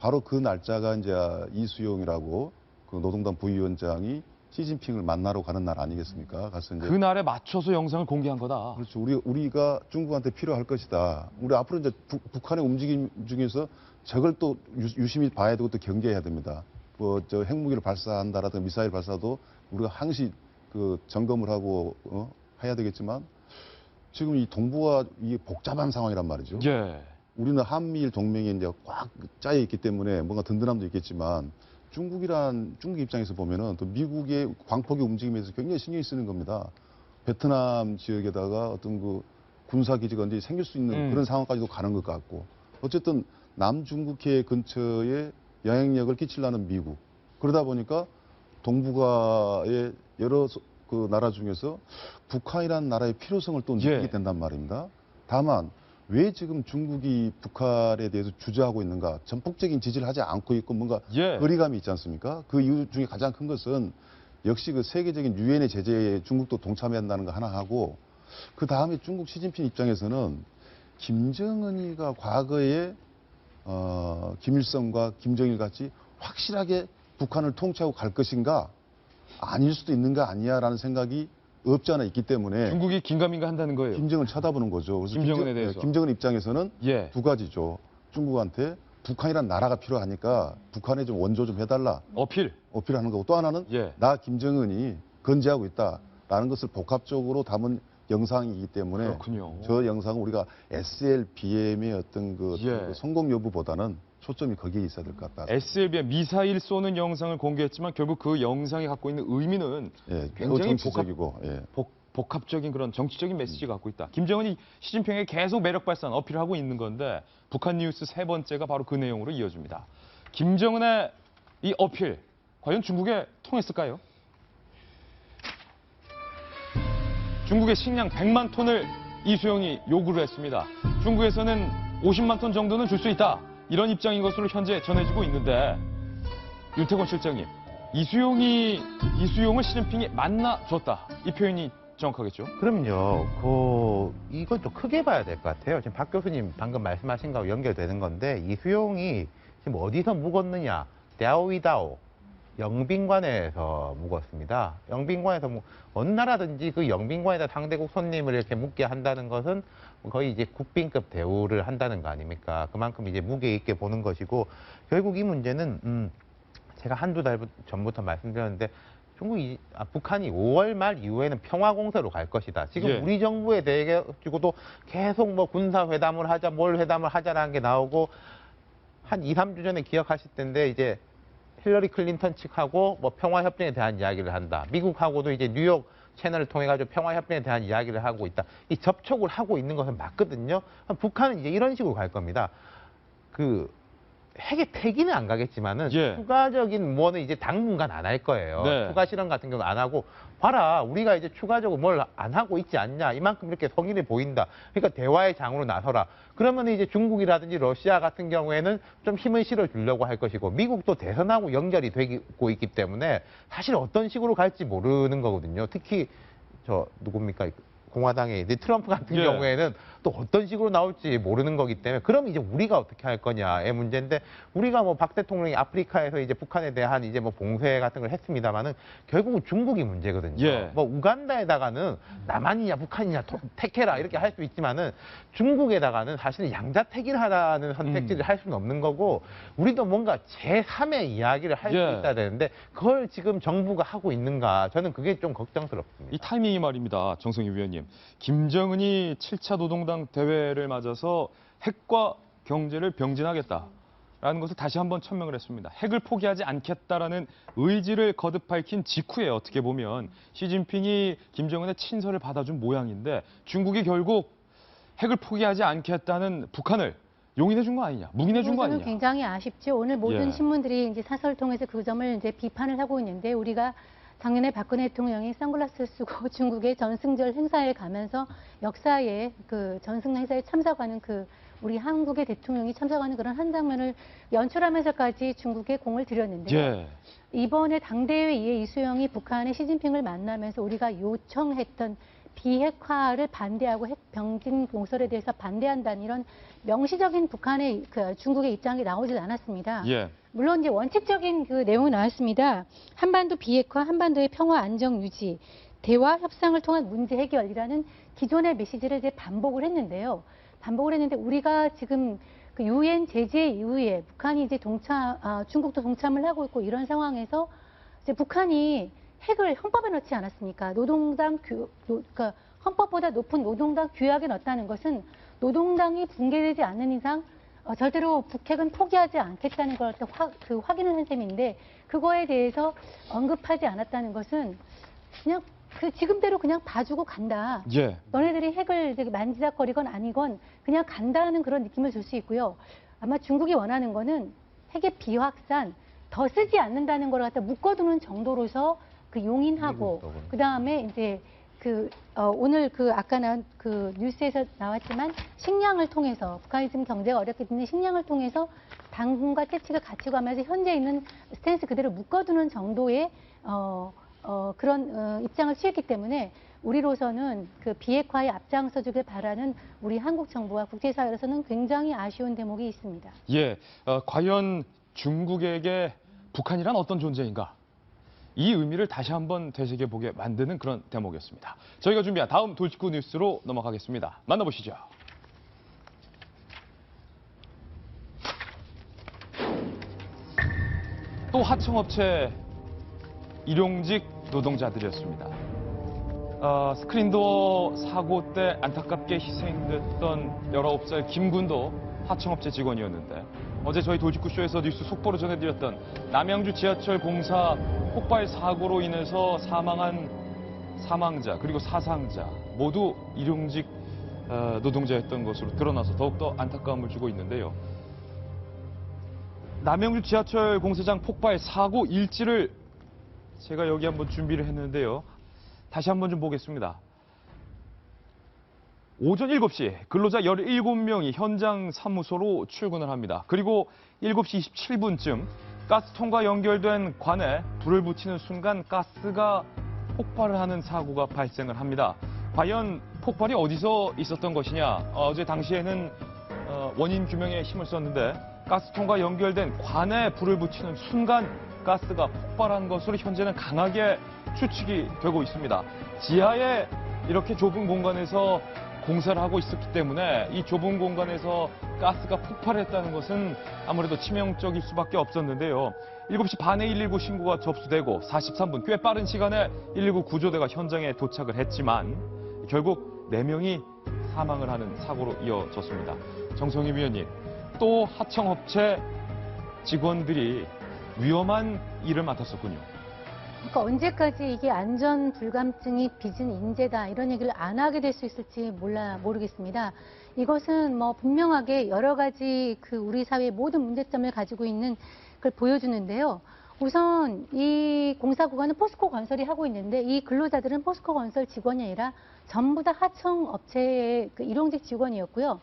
바로 그 날짜가 이제 이수용이라고 그 노동당 부위원장이 시진핑을 만나러 가는 날 아니겠습니까? 가서 이제 그날에 맞춰서 영상을 공개한 거다. 그렇죠. 우리가 중국한테 필요할 것이다. 우리 앞으로 이제 북한의 움직임 중에서 저걸 또 유심히 봐야 되고 또 경계해야 됩니다. 뭐 저 핵무기를 발사한다라든가 미사일 발사도 우리가 항시 그 점검을 하고 해야 되겠지만 지금 이 동북아 이게 복잡한 상황이란 말이죠. 예. 우리는 한미일 동맹이 이제 꽉 짜여 있기 때문에 뭔가 든든함도 있겠지만 중국 입장에서 보면은 또 미국의 광폭의 움직임에서 굉장히 신경이 쓰는 겁니다. 베트남 지역에다가 어떤 그 군사기지가 언제 생길 수 있는 그런 상황까지도 가는 것 같고, 어쨌든 남중국해 근처에 영향력을 끼치려는 미국, 그러다 보니까 동북아의 여러 그 나라 중에서 북한이라는 나라의 필요성을 또 느끼게 된단 말입니다. 다만 왜 지금 중국이 북한에 대해서 주저하고 있는가? 전폭적인 지지를 하지 않고 있고 뭔가 거리감이 있지 않습니까? 그 이유 중에 가장 큰 것은 역시 그 세계적인 유엔의 제재에 중국도 동참한다는 거 하나 하고, 그 다음에 중국 시진핑 입장에서는 김정은이가 과거에 김일성과 김정일 같이 확실하게 북한을 통치하고 갈 것인가? 아닐 수도 있는 거 아니야라는 생각이 없지 않아 있기 때문에 중국이 긴가민가 한다는 거예요. 김정은 쳐다보는 거죠. 그래서 김정은에 대해서. 김정은 입장에서는 두 가지죠. 중국한테 북한이란 나라가 필요하니까 북한에 좀 원조 좀 해달라. 어필하는 거고, 또 하나는 나 김정은이 건재하고 있다라는 것을 복합적으로 담은 영상이기 때문에 그렇군요. 저 영상은 우리가 SLBM의 어떤 그 성공 여부보다는 초점이 거기에 있어야 될 것 같다. SLBM 미사일 쏘는 영상을 공개했지만 결국 그 영상이 갖고 있는 의미는 굉장히 정치적이고 복합적인 그런 정치적인 메시지가 갖고 있다. 김정은이 시진핑에게 계속 매력 발산 어필을 하고 있는 건데 북한 뉴스 세 번째가 바로 그 내용으로 이어집니다. 김정은의 이 어필 과연 중국에 통했을까요? 중국의 식량 100만 톤을 이수용이 요구를 했습니다. 중국에서는 50만 톤 정도는 줄 수 있다. 이런 입장인 것으로 현재 전해지고 있는데, 윤태권 실장님, 이수용을 시진핑이 만나줬다. 이 표현이 정확하겠죠? 그럼요. 이건 좀 크게 봐야 될 것 같아요. 지금 박 교수님 방금 말씀하신 거하고 연결되는 건데, 이수용이 지금 어디서 묵었느냐? 다오이다오 영빈관에서 묵었습니다. 영빈관에서 어느 나라든지 그 영빈관에다 상대국 손님을 이렇게 묵게 한다는 것은 거의 이제 국빈급 대우를 한다는 거 아닙니까? 그만큼 이제 무게 있게 보는 것이고, 결국 이 문제는 제가 한두 달 전부터 말씀드렸는데 북한이 5월 말 이후에는 평화공세로 갈 것이다. 지금 우리 정부에 대해 가지고도 계속 뭐 군사회담을 하자, 뭘 회담을 하자라는 게 나오고, 한 2, 3주 전에 기억하실 텐데 이제 힐러리 클린턴 측하고 뭐 평화협정에 대한 이야기를 한다. 미국하고도 이제 뉴욕 채널을 통해 가지고 평화협정에 대한 이야기를 하고 있다. 이 접촉을 하고 있는 것은 맞거든요. 북한은 이제 이런 식으로 갈 겁니다. 핵의 폐기는 안 가겠지만은 추가적인 뭐는 이제 당분간 안 할 거예요. 추가 실험 같은 경우는 안 하고, 봐라, 우리가 이제 추가적으로 뭘 안 하고 있지 않냐, 이만큼 이렇게 성의를 보인다. 그러니까 대화의 장으로 나서라. 그러면 이제 중국이라든지 러시아 같은 경우에는 좀 힘을 실어 주려고 할 것이고, 미국도 대선하고 연결이 되고 있기 때문에 사실 어떤 식으로 갈지 모르는 거거든요. 특히 누굽니까? 공화당의 이제 트럼프 같은 경우에는 또 어떤 식으로 나올지 모르는 거기 때문에, 그럼 이제 우리가 어떻게 할 거냐의 문제인데, 우리가 뭐 박 대통령이 아프리카에서 이제 북한에 대한 이제 뭐 봉쇄 같은 걸 했습니다만은 결국은 중국이 문제거든요. 뭐 우간다에다가는 남한이냐 북한이냐 택해라 이렇게 할 수 있지만은 중국에다가는 사실은 양자택일하라는 선택지를 할 수는 없는 거고, 우리도 뭔가 제3의 이야기를 할 수 있어야 되는데 그걸 지금 정부가 하고 있는가, 저는 그게 좀 걱정스럽습니다. 이 타이밍이 말입니다. 정성희 위원님. 김정은이 7차 노동당 대회를 맞아서 핵과 경제를 병진하겠다라는 것을 다시 한번 천명을 했습니다. 핵을 포기하지 않겠다라는 의지를 거듭 밝힌 직후에 어떻게 보면 시진핑이 김정은의 친서를 받아준 모양인데, 중국이 결국 핵을 포기하지 않겠다는 북한을 용인해준 거 아니냐, 묵인해준 거 아니냐. 저는 굉장히 아쉽죠. 오늘 모든 신문들이 이제 사설을 통해서 그 점을 이제 비판을 하고 있는데, 우리가 작년에 박근혜 대통령이 선글라스를 쓰고 중국의 전승절 행사에 가면서 역사에 그 전승 행사에 참석하는 그 우리 한국의 대통령이 참석하는 그런 한 장면을 연출하면서까지 중국에 공을 들였는데요. 예. 이번에 당대회의에 이수영이 북한의 시진핑을 만나면서 우리가 요청했던 비핵화를 반대하고 핵 병진 공설에 대해서 반대한다는 이런 명시적인 북한의 중국의 입장이 나오질 않았습니다. 예. 물론 이제 원칙적인 그 내용은 나왔습니다. 한반도 비핵화, 한반도의 평화 안정 유지, 대화 협상을 통한 문제 해결이라는 기존의 메시지를 이제 반복을 했는데요. 우리가 지금 그 유엔 제재 이후에 북한이 이제 중국도 동참을 하고 있고 이런 상황에서 이제 북한이 핵을 헌법에 넣지 않았습니까? 그러니까 헌법보다 높은 노동당 규약에 넣었다는 것은 노동당이 붕괴되지 않는 이상 절대로 북핵은 포기하지 않겠다는 걸 확인을 한 셈인데 그거에 대해서 언급하지 않았다는 것은 그냥 지금대로 그냥 봐주고 간다. 예. 너네들이 핵을 만지작거리건 아니건 그냥 간다는 그런 느낌을 줄 수 있고요. 아마 중국이 원하는 거는 핵의 비확산, 더 쓰지 않는다는 걸 갖다 묶어두는 정도로서 그 용인하고 그 다음에 이제 오늘 아까 뉴스에서 나왔지만 식량을 통해서 북한이 지금 경제가 어렵기 때문에 식량을 통해서 당분과 채찍을 같이 가면서 현재 있는 스탠스 그대로 묶어두는 정도의 그런 입장을 취했기 때문에 우리로서는 그 비핵화에 앞장서주길 바라는 우리 한국 정부와 국제사회로서는 굉장히 아쉬운 대목이 있습니다. 예, 과연 중국에게 북한이란 어떤 존재인가? 이 의미를 다시 한번 되새겨보게 만드는 그런 대목이었습니다. 저희가 준비한 다음 돌직구 뉴스로 넘어가겠습니다. 만나보시죠. 또 하청업체 일용직 노동자들이었습니다. 스크린도어 사고 때 안타깝게 희생됐던 19살 김군도 하청업체 직원이었는데 어제 저희 돌직구쇼에서 뉴스 속보로 전해드렸던 남양주 지하철 공사 폭발 사고로 인해서 사망한 사망자 그리고 사상자 모두 일용직 노동자였던 것으로 드러나서 더욱더 안타까움을 주고 있는데요. 남양주 지하철 공사장 폭발 사고 일지를 제가 여기 한번 준비를 했는데요. 다시 한번 좀 보겠습니다. 오전 7시 근로자 17명이 현장 사무소로 출근을 합니다. 그리고 7시 27분쯤 가스통과 연결된 관에 불을 붙이는 순간 가스가 폭발을 하는 사고가 발생을 합니다. 과연 폭발이 어디서 있었던 것이냐? 어제 당시에는 원인 규명에 힘을 썼는데 가스통과 연결된 관에 불을 붙이는 순간 가스가 폭발한 것으로 현재는 강하게 추측이 되고 있습니다. 지하에 이렇게 좁은 공간에서 공사를 하고 있었기 때문에 이 좁은 공간에서 가스가 폭발했다는 것은 아무래도 치명적일 수밖에 없었는데요. 7시 반에 119 신고가 접수되고 43분 꽤 빠른 시간에 119 구조대가 현장에 도착을 했지만 결국 4명이 사망을 하는 사고로 이어졌습니다. 정성희 위원님, 또 하청업체 직원들이 위험한 일을 맡았었군요. 그러니까 언제까지 이게 안전 불감증이 빚은 인재다 이런 얘기를 안 하게 될 수 있을지 모르겠습니다. 이것은 뭐 분명하게 여러 가지 우리 사회의 모든 문제점을 가지고 있는 걸 보여주는데요. 우선 이 공사 구간은 포스코 건설이 하고 있는데 이 근로자들은 포스코 건설 직원이 아니라 전부 다 하청업체의 일용직 직원이었고요.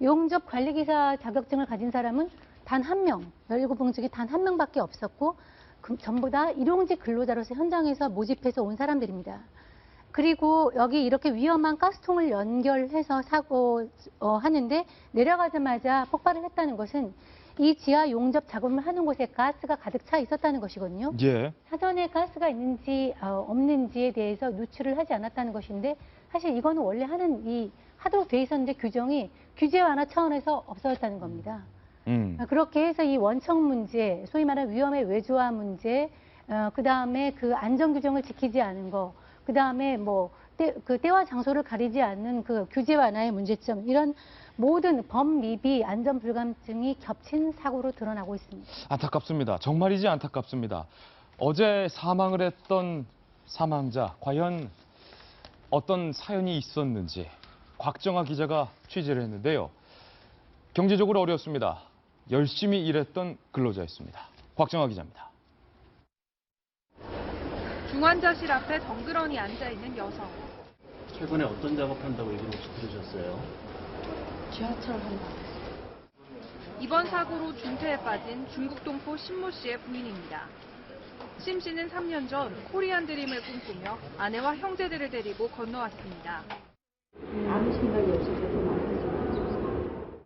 용접 관리기사 자격증을 가진 사람은 단 1명, 17명 중에 단 1명밖에 없었고 전부 다 일용직 근로자로서 현장에서 모집해서 온 사람들입니다. 그리고 여기 이렇게 위험한 가스통을 연결해서 하는데 내려가자마자 폭발을 했다는 것은 이 지하 용접 작업을 하는 곳에 가스가 가득 차 있었다는 것이거든요. 예. 사전에 가스가 있는지 없는지에 대해서 누출을 하지 않았다는 것인데 사실 이거는 원래 하도록 돼 있었는데 규정이 규제 완화 차원에서 없어졌다는 겁니다. 그렇게 해서 이 원청 문제, 소위 말하는 위험의 외주화 문제, 그 다음에 안전 규정을 지키지 않은 거, 그 다음에 때와 장소를 가리지 않는 규제 완화의 문제점, 이런 모든 범미비 안전 불감증이 겹친 사고로 드러나고 있습니다. 안타깝습니다. 정말이지 안타깝습니다. 어제 사망을 했던 사망자, 과연 어떤 사연이 있었는지 곽정아 기자가 취재를 했는데요. 경제적으로 어려웠습니다. 열심히 일했던 근로자였습니다. 곽정아 기자입니다. 중환자실 앞에 덩그러니 앉아있는 여성. 최근에 어떤 작업한다고 얘기를 혹시 들으셨어요? 지하철 한다. 이번 사고로 중태에 빠진 중국 동포 신모 씨의 부인입니다. 심 씨는 3년 전 코리안 드림을 꿈꾸며 아내와 형제들을 데리고 건너왔습니다. 아무 생각이 없을 때도 많아요.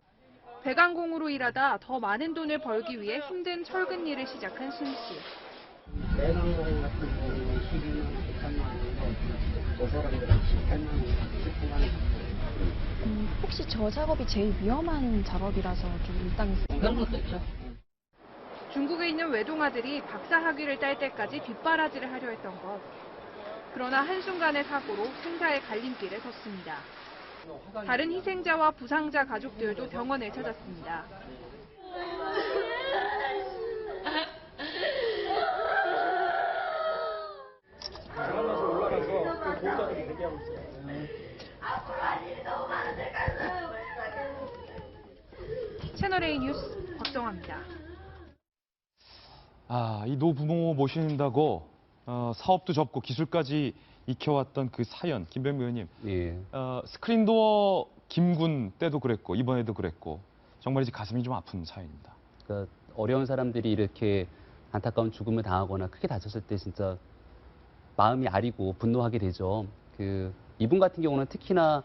배관공으로 일하다 더 많은 돈을 벌기 위해 힘든 철근 일을 시작한 신 씨. 배관공 같은 경우는 12만 9천만 원이고 그 사람들은 18만 원, 19만 원. 혹시 저 작업이 제일 위험한 작업이라서 좀 밀당했어요? 그런 것도 있죠. 중국에 있는 외동아들이 박사 학위를 딸 때까지 뒷바라지를 하려 했던 것. 그러나 한순간의 사고로 생사의 갈림길에 섰습니다. 다른 희생자와 부상자 가족들도 병원을 찾았습니다. 채널A 뉴스 박정아입니다. 이 노부모 모신다고 사업도 접고 기술까지 익혀왔던 그 사연, 김병미 의원님. 예. 스크린도어 김군 때도 그랬고 이번에도 그랬고 정말 이제 가슴이 좀 아픈 사연입니다. 그러니까 어려운 사람들이 이렇게 안타까운 죽음을 당하거나 크게 다쳤을 때 진짜 마음이 아리고 분노하게 되죠. 이분 같은 경우는 특히나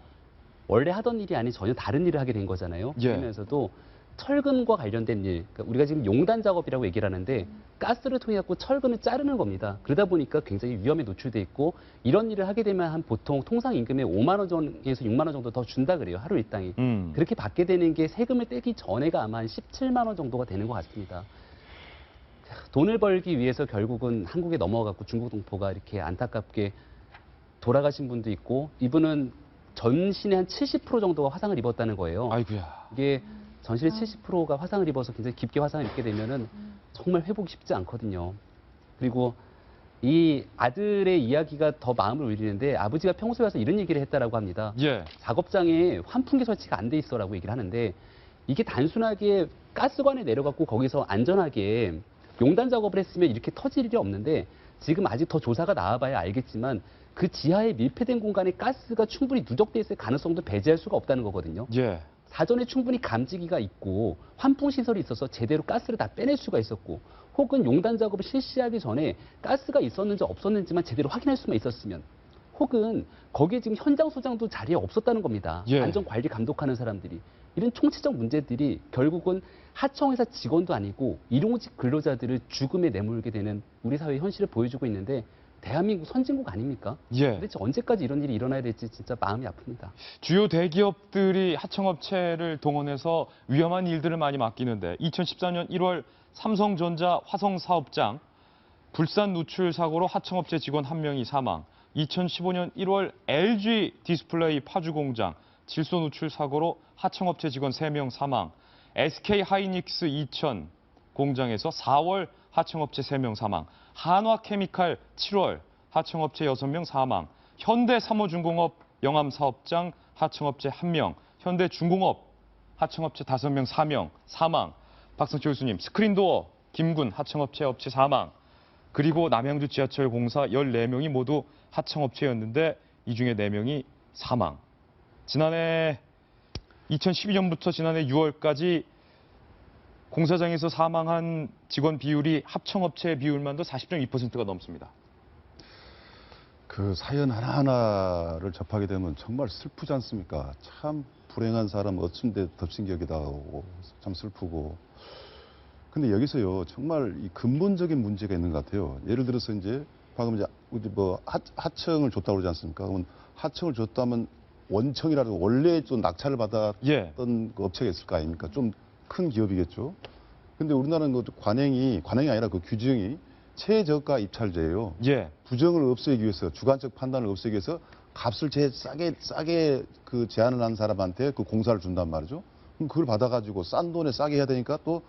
원래 하던 일이 아닌 전혀 다른 일을 하게 된 거잖아요. 예. 그러면서도 철근과 관련된 일, 그러니까 우리가 지금 용단 작업이라고 얘기를 하는데 가스를 통해 갖고 철근을 자르는 겁니다. 그러다 보니까 굉장히 위험에 노출돼 있고 이런 일을 하게 되면 한 보통 통상 임금의 5만 원 정도에서 6만 원 정도 더 준다 그래요. 하루 일당이. 그렇게 받게 되는 게 세금을 떼기 전에가 아마 한 17만 원 정도가 되는 것 같습니다. 돈을 벌기 위해서 결국은 한국에 넘어가고 중국 동포가 이렇게 안타깝게 돌아가신 분도 있고 이분은 전신의 한 70% 정도가 화상을 입었다는 거예요. 아이고야. 이게 전신의 70%가 화상을 입어서 굉장히 깊게 화상을 입게 되면은 정말 회복이 쉽지 않거든요. 그리고 이 아들의 이야기가 더 마음을 울리는데 아버지가 평소에 와서 이런 얘기를 했다라고 합니다. 예. 작업장에 환풍기 설치가 안 돼 있어라고 얘기를 하는데 이게 단순하게 가스관에 내려갖고 거기서 안전하게 용단 작업을 했으면 이렇게 터질 일이 없는데 지금 아직 더 조사가 나와봐야 알겠지만 그 지하에 밀폐된 공간에 가스가 충분히 누적돼 있을 가능성도 배제할 수가 없다는 거거든요. 예. 사전에 충분히 감지기가 있고 환풍 시설이 있어서 제대로 가스를 다 빼낼 수가 있었고 혹은 용단 작업을 실시하기 전에 가스가 있었는지 없었는지만 제대로 확인할 수만 있었으면 혹은 거기에 지금 현장 소장도 자리에 없었다는 겁니다. 예. 안전관리 감독하는 사람들이. 이런 총체적 문제들이 결국은 하청회사 직원도 아니고 일용직 근로자들을 죽음에 내몰게 되는 우리 사회의 현실을 보여주고 있는데 대한민국 선진국 아닙니까? 예. 도대체 언제까지 이런 일이 일어나야 될지 진짜 마음이 아픕니다. 주요 대기업들이 하청업체를 동원해서 위험한 일들을 많이 맡기는데 2014년 1월 삼성전자 화성사업장 불산 누출 사고로 하청업체 직원 1명이 사망, 2015년 1월 LG 디스플레이 파주 공장 질소 누출 사고로 하청업체 직원 3명 사망, SK 하이닉스 이천 공장에서 4월 하청업체 3명 사망, 한화케미칼 7월 하청업체 6명 사망, 현대삼호중공업 영암사업장 하청업체 1명, 현대중공업 하청업체 5명 사망, 박성철 교수님 스크린도어 김군 하청업체 업체 사망, 그리고 남양주 지하철 공사 14명이 모두 하청업체였는데 이 중에 4명이 사망. 지난해 2012년부터 지난해 6월까지 공사장에서 사망한 직원 비율이 합청업체 비율만도 40.2%가 넘습니다. 그 사연 하나하나를 접하게 되면 정말 슬프지 않습니까? 참 불행한 사람 어쩐데 덮친격이다 하고 참 슬프고. 근데 여기서요 정말 이 근본적인 문제가 있는 것 같아요. 예를 들어서 이제 방금 이제 뭐 하청을 줬다고 그러지 않습니까? 그러면 하청을 줬다면 원청이라도 원래 좀 낙찰을 받았던 그 업체가 있을 거 아닙니까? 좀 큰 기업이겠죠. 근데 우리나라는 그 관행이 아니라 그 규정이 최저가 입찰제예요. 예. 부정을 없애기 위해서 주관적 판단을 없애기 위해서 값을 제일 싸게 그 제안을 한 사람한테 그 공사를 준단 말이죠. 그럼 그걸 받아가지고 싼 돈에 싸게 해야 되니까 또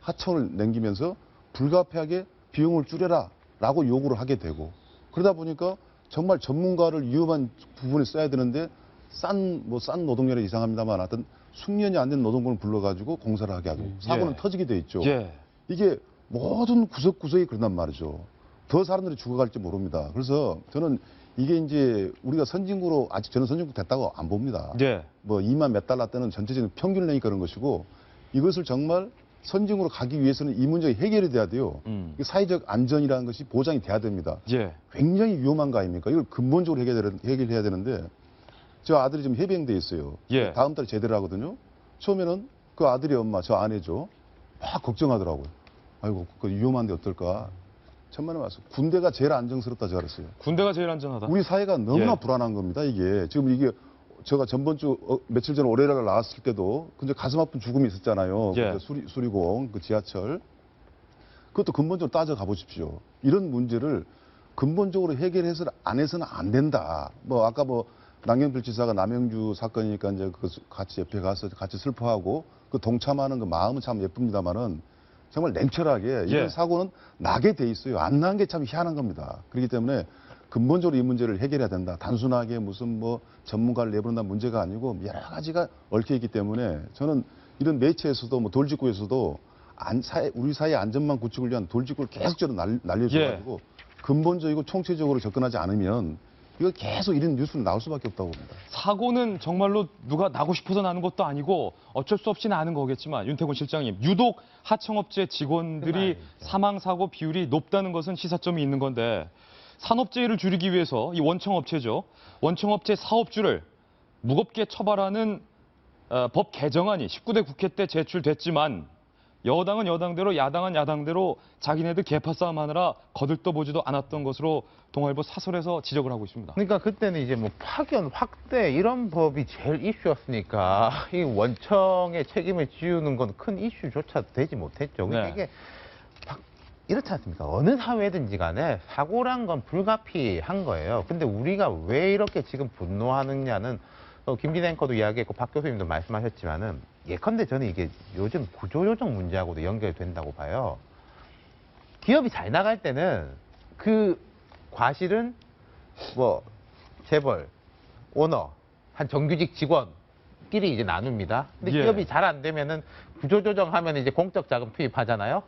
하청을 남기면서 불가피하게 비용을 줄여라라고 요구를 하게 되고 그러다 보니까 정말 전문가를 위험한 부분에 써야 되는데 싼 노동력이 이상합니다만 하여튼 숙련이 안 된 노동군을 불러가지고 공사를 하게 하고 사고는 터지게 돼 있죠. 예. 이게 모든 구석구석이 그런단 말이죠. 더 사람들이 죽어갈지 모릅니다. 그래서 저는 이게 이제 우리가 선진국으로 아직 저는 선진국 됐다고 안 봅니다. 예. 뭐 2만 몇 달러 때는 전체적인 평균을 내니까 그런 것이고 이것을 정말 선진국으로 가기 위해서는 이 문제가 해결이 돼야 돼요. 사회적 안전이라는 것이 보장이 돼야 됩니다. 예. 굉장히 위험한 거 아닙니까? 이걸 근본적으로 해결해야 되는데 저 아들이 지금 해병대에 있어요. 예. 다음 달에 제대를 하거든요. 처음에는 그 아들이 엄마, 저 아내죠. 막 걱정하더라고요. 아이고, 그 위험한데 어떨까. 천만에 말씀. 군대가 제일 안정스럽다 제가 그랬어요. 군대가 제일 안전하다. 우리 사회가 너무나 예. 불안한 겁니다. 이게 지금 이게 제가 전번주 며칠 전 월요일날 나왔을 때도 근데 가슴 아픈 죽음이 있었잖아요. 예. 수리공 그 지하철. 그것도 근본적으로 따져가 보십시오. 이런 문제를 근본적으로 해결해서 안 해서는 안 된다. 뭐 아까 뭐 남경필 지사가 남영주 사건이니까 이제 그 같이 옆에 가서 같이 슬퍼하고 그 동참하는 그 마음은 참 예쁩니다만은 정말 냉철하게 이런 예. 사고는 나게 돼 있어요. 안 난 게 참 희한한 겁니다. 그렇기 때문에 근본적으로 이 문제를 해결해야 된다. 단순하게 무슨 뭐 전문가를 내부른다는 문제가 아니고 여러 가지가 얽혀 있기 때문에 저는 이런 매체에서도 뭐 돌직구에서도 우리 사회 안전망 구축을 위한 돌직구를 계속적으로 날려줘가지고 근본적이고 총체적으로 접근하지 않으면 이거 계속 이런 뉴스는 나올 수밖에 없다고 봅니다. 사고는 정말로 누가 나고 싶어서 나는 것도 아니고 어쩔 수 없이 나는 거겠지만 윤태곤 실장님, 유독 하청업체 직원들이 사망사고 비율이 높다는 것은 시사점이 있는 건데 산업재해를 줄이기 위해서 이 원청업체죠. 원청업체 사업주를 무겁게 처벌하는 법 개정안이 19대 국회 때 제출됐지만 여당은 여당대로 야당은 야당대로 자기네들 개파 싸움 하느라 거들떠보지도 않았던 것으로 동아일보 사설에서 지적을 하고 있습니다. 그러니까 그때는 이제 뭐 파견, 확대 이런 법이 제일 이슈였으니까 이 원청의 책임을 지우는 건 큰 이슈조차 되지 못했죠. 그러니까 이게 이렇지 않습니까? 어느 사회든지 간에 사고란 건 불가피한 거예요. 근데 우리가 왜 이렇게 지금 분노하느냐는 김기대 앵커도 이야기했고 박 교수님도 말씀하셨지만은 예컨대 저는 이게 요즘 구조조정 문제하고도 연결된다고 봐요. 기업이 잘 나갈 때는 그 과실은 뭐 재벌, 오너, 한 정규직 직원끼리 이제 나눕니다. 근데 기업이 잘 안 되면은 구조조정하면 이제 공적 자금 투입하잖아요.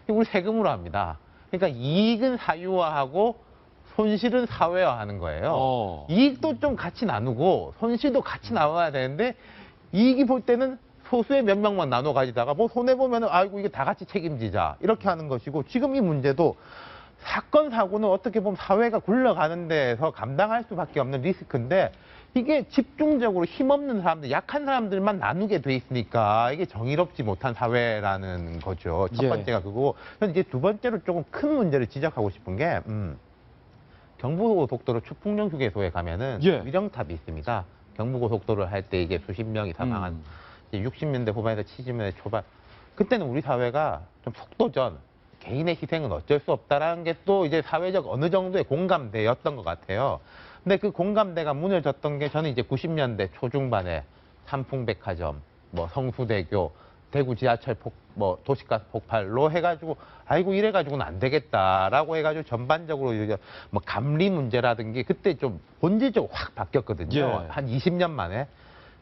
우리 세금으로 합니다. 그러니까 이익은 사유화하고 손실은 사회화하는 거예요. 이익도 좀 같이 나누고 손실도 같이 나와야 되는데 이익이 볼 때는 소수의 몇 명만 나눠 가지다가 뭐 손해 보면은 아이고 이게 다 같이 책임지자 이렇게 하는 것이고 지금 이 문제도 사건 사고는 어떻게 보면 사회가 굴러가는 데에서 감당할 수밖에 없는 리스크인데 이게 집중적으로 힘없는 사람들, 약한 사람들만 나누게 돼 있으니까 이게 정의롭지 못한 사회라는 거죠. 첫 번째가 그거고 이제 두 번째로 조금 큰 문제를 지적하고 싶은 게 경부고속도로 추풍령 휴게소에 가면은 위령탑이 있습니다. 경부고속도로를 할 때 이게 수십 명이 사망한 60년대 후반에서 70년대 초반 그때는 우리 사회가 좀 속도전 개인의 희생은 어쩔 수 없다라는 게 또 이제 사회적 어느 정도의 공감대였던 것 같아요. 근데 그 공감대가 무너졌던 게 저는 이제 90년대 초중반에 삼풍백화점, 뭐 성수대교, 대구 지하철 뭐 도시가스 폭발로 해가지고 아이고 이래가지고는 안 되겠다라고 해가지고 전반적으로 이제 뭐 감리 문제라든지 그때 좀 본질적으로 확 바뀌었거든요. 한 20년 만에.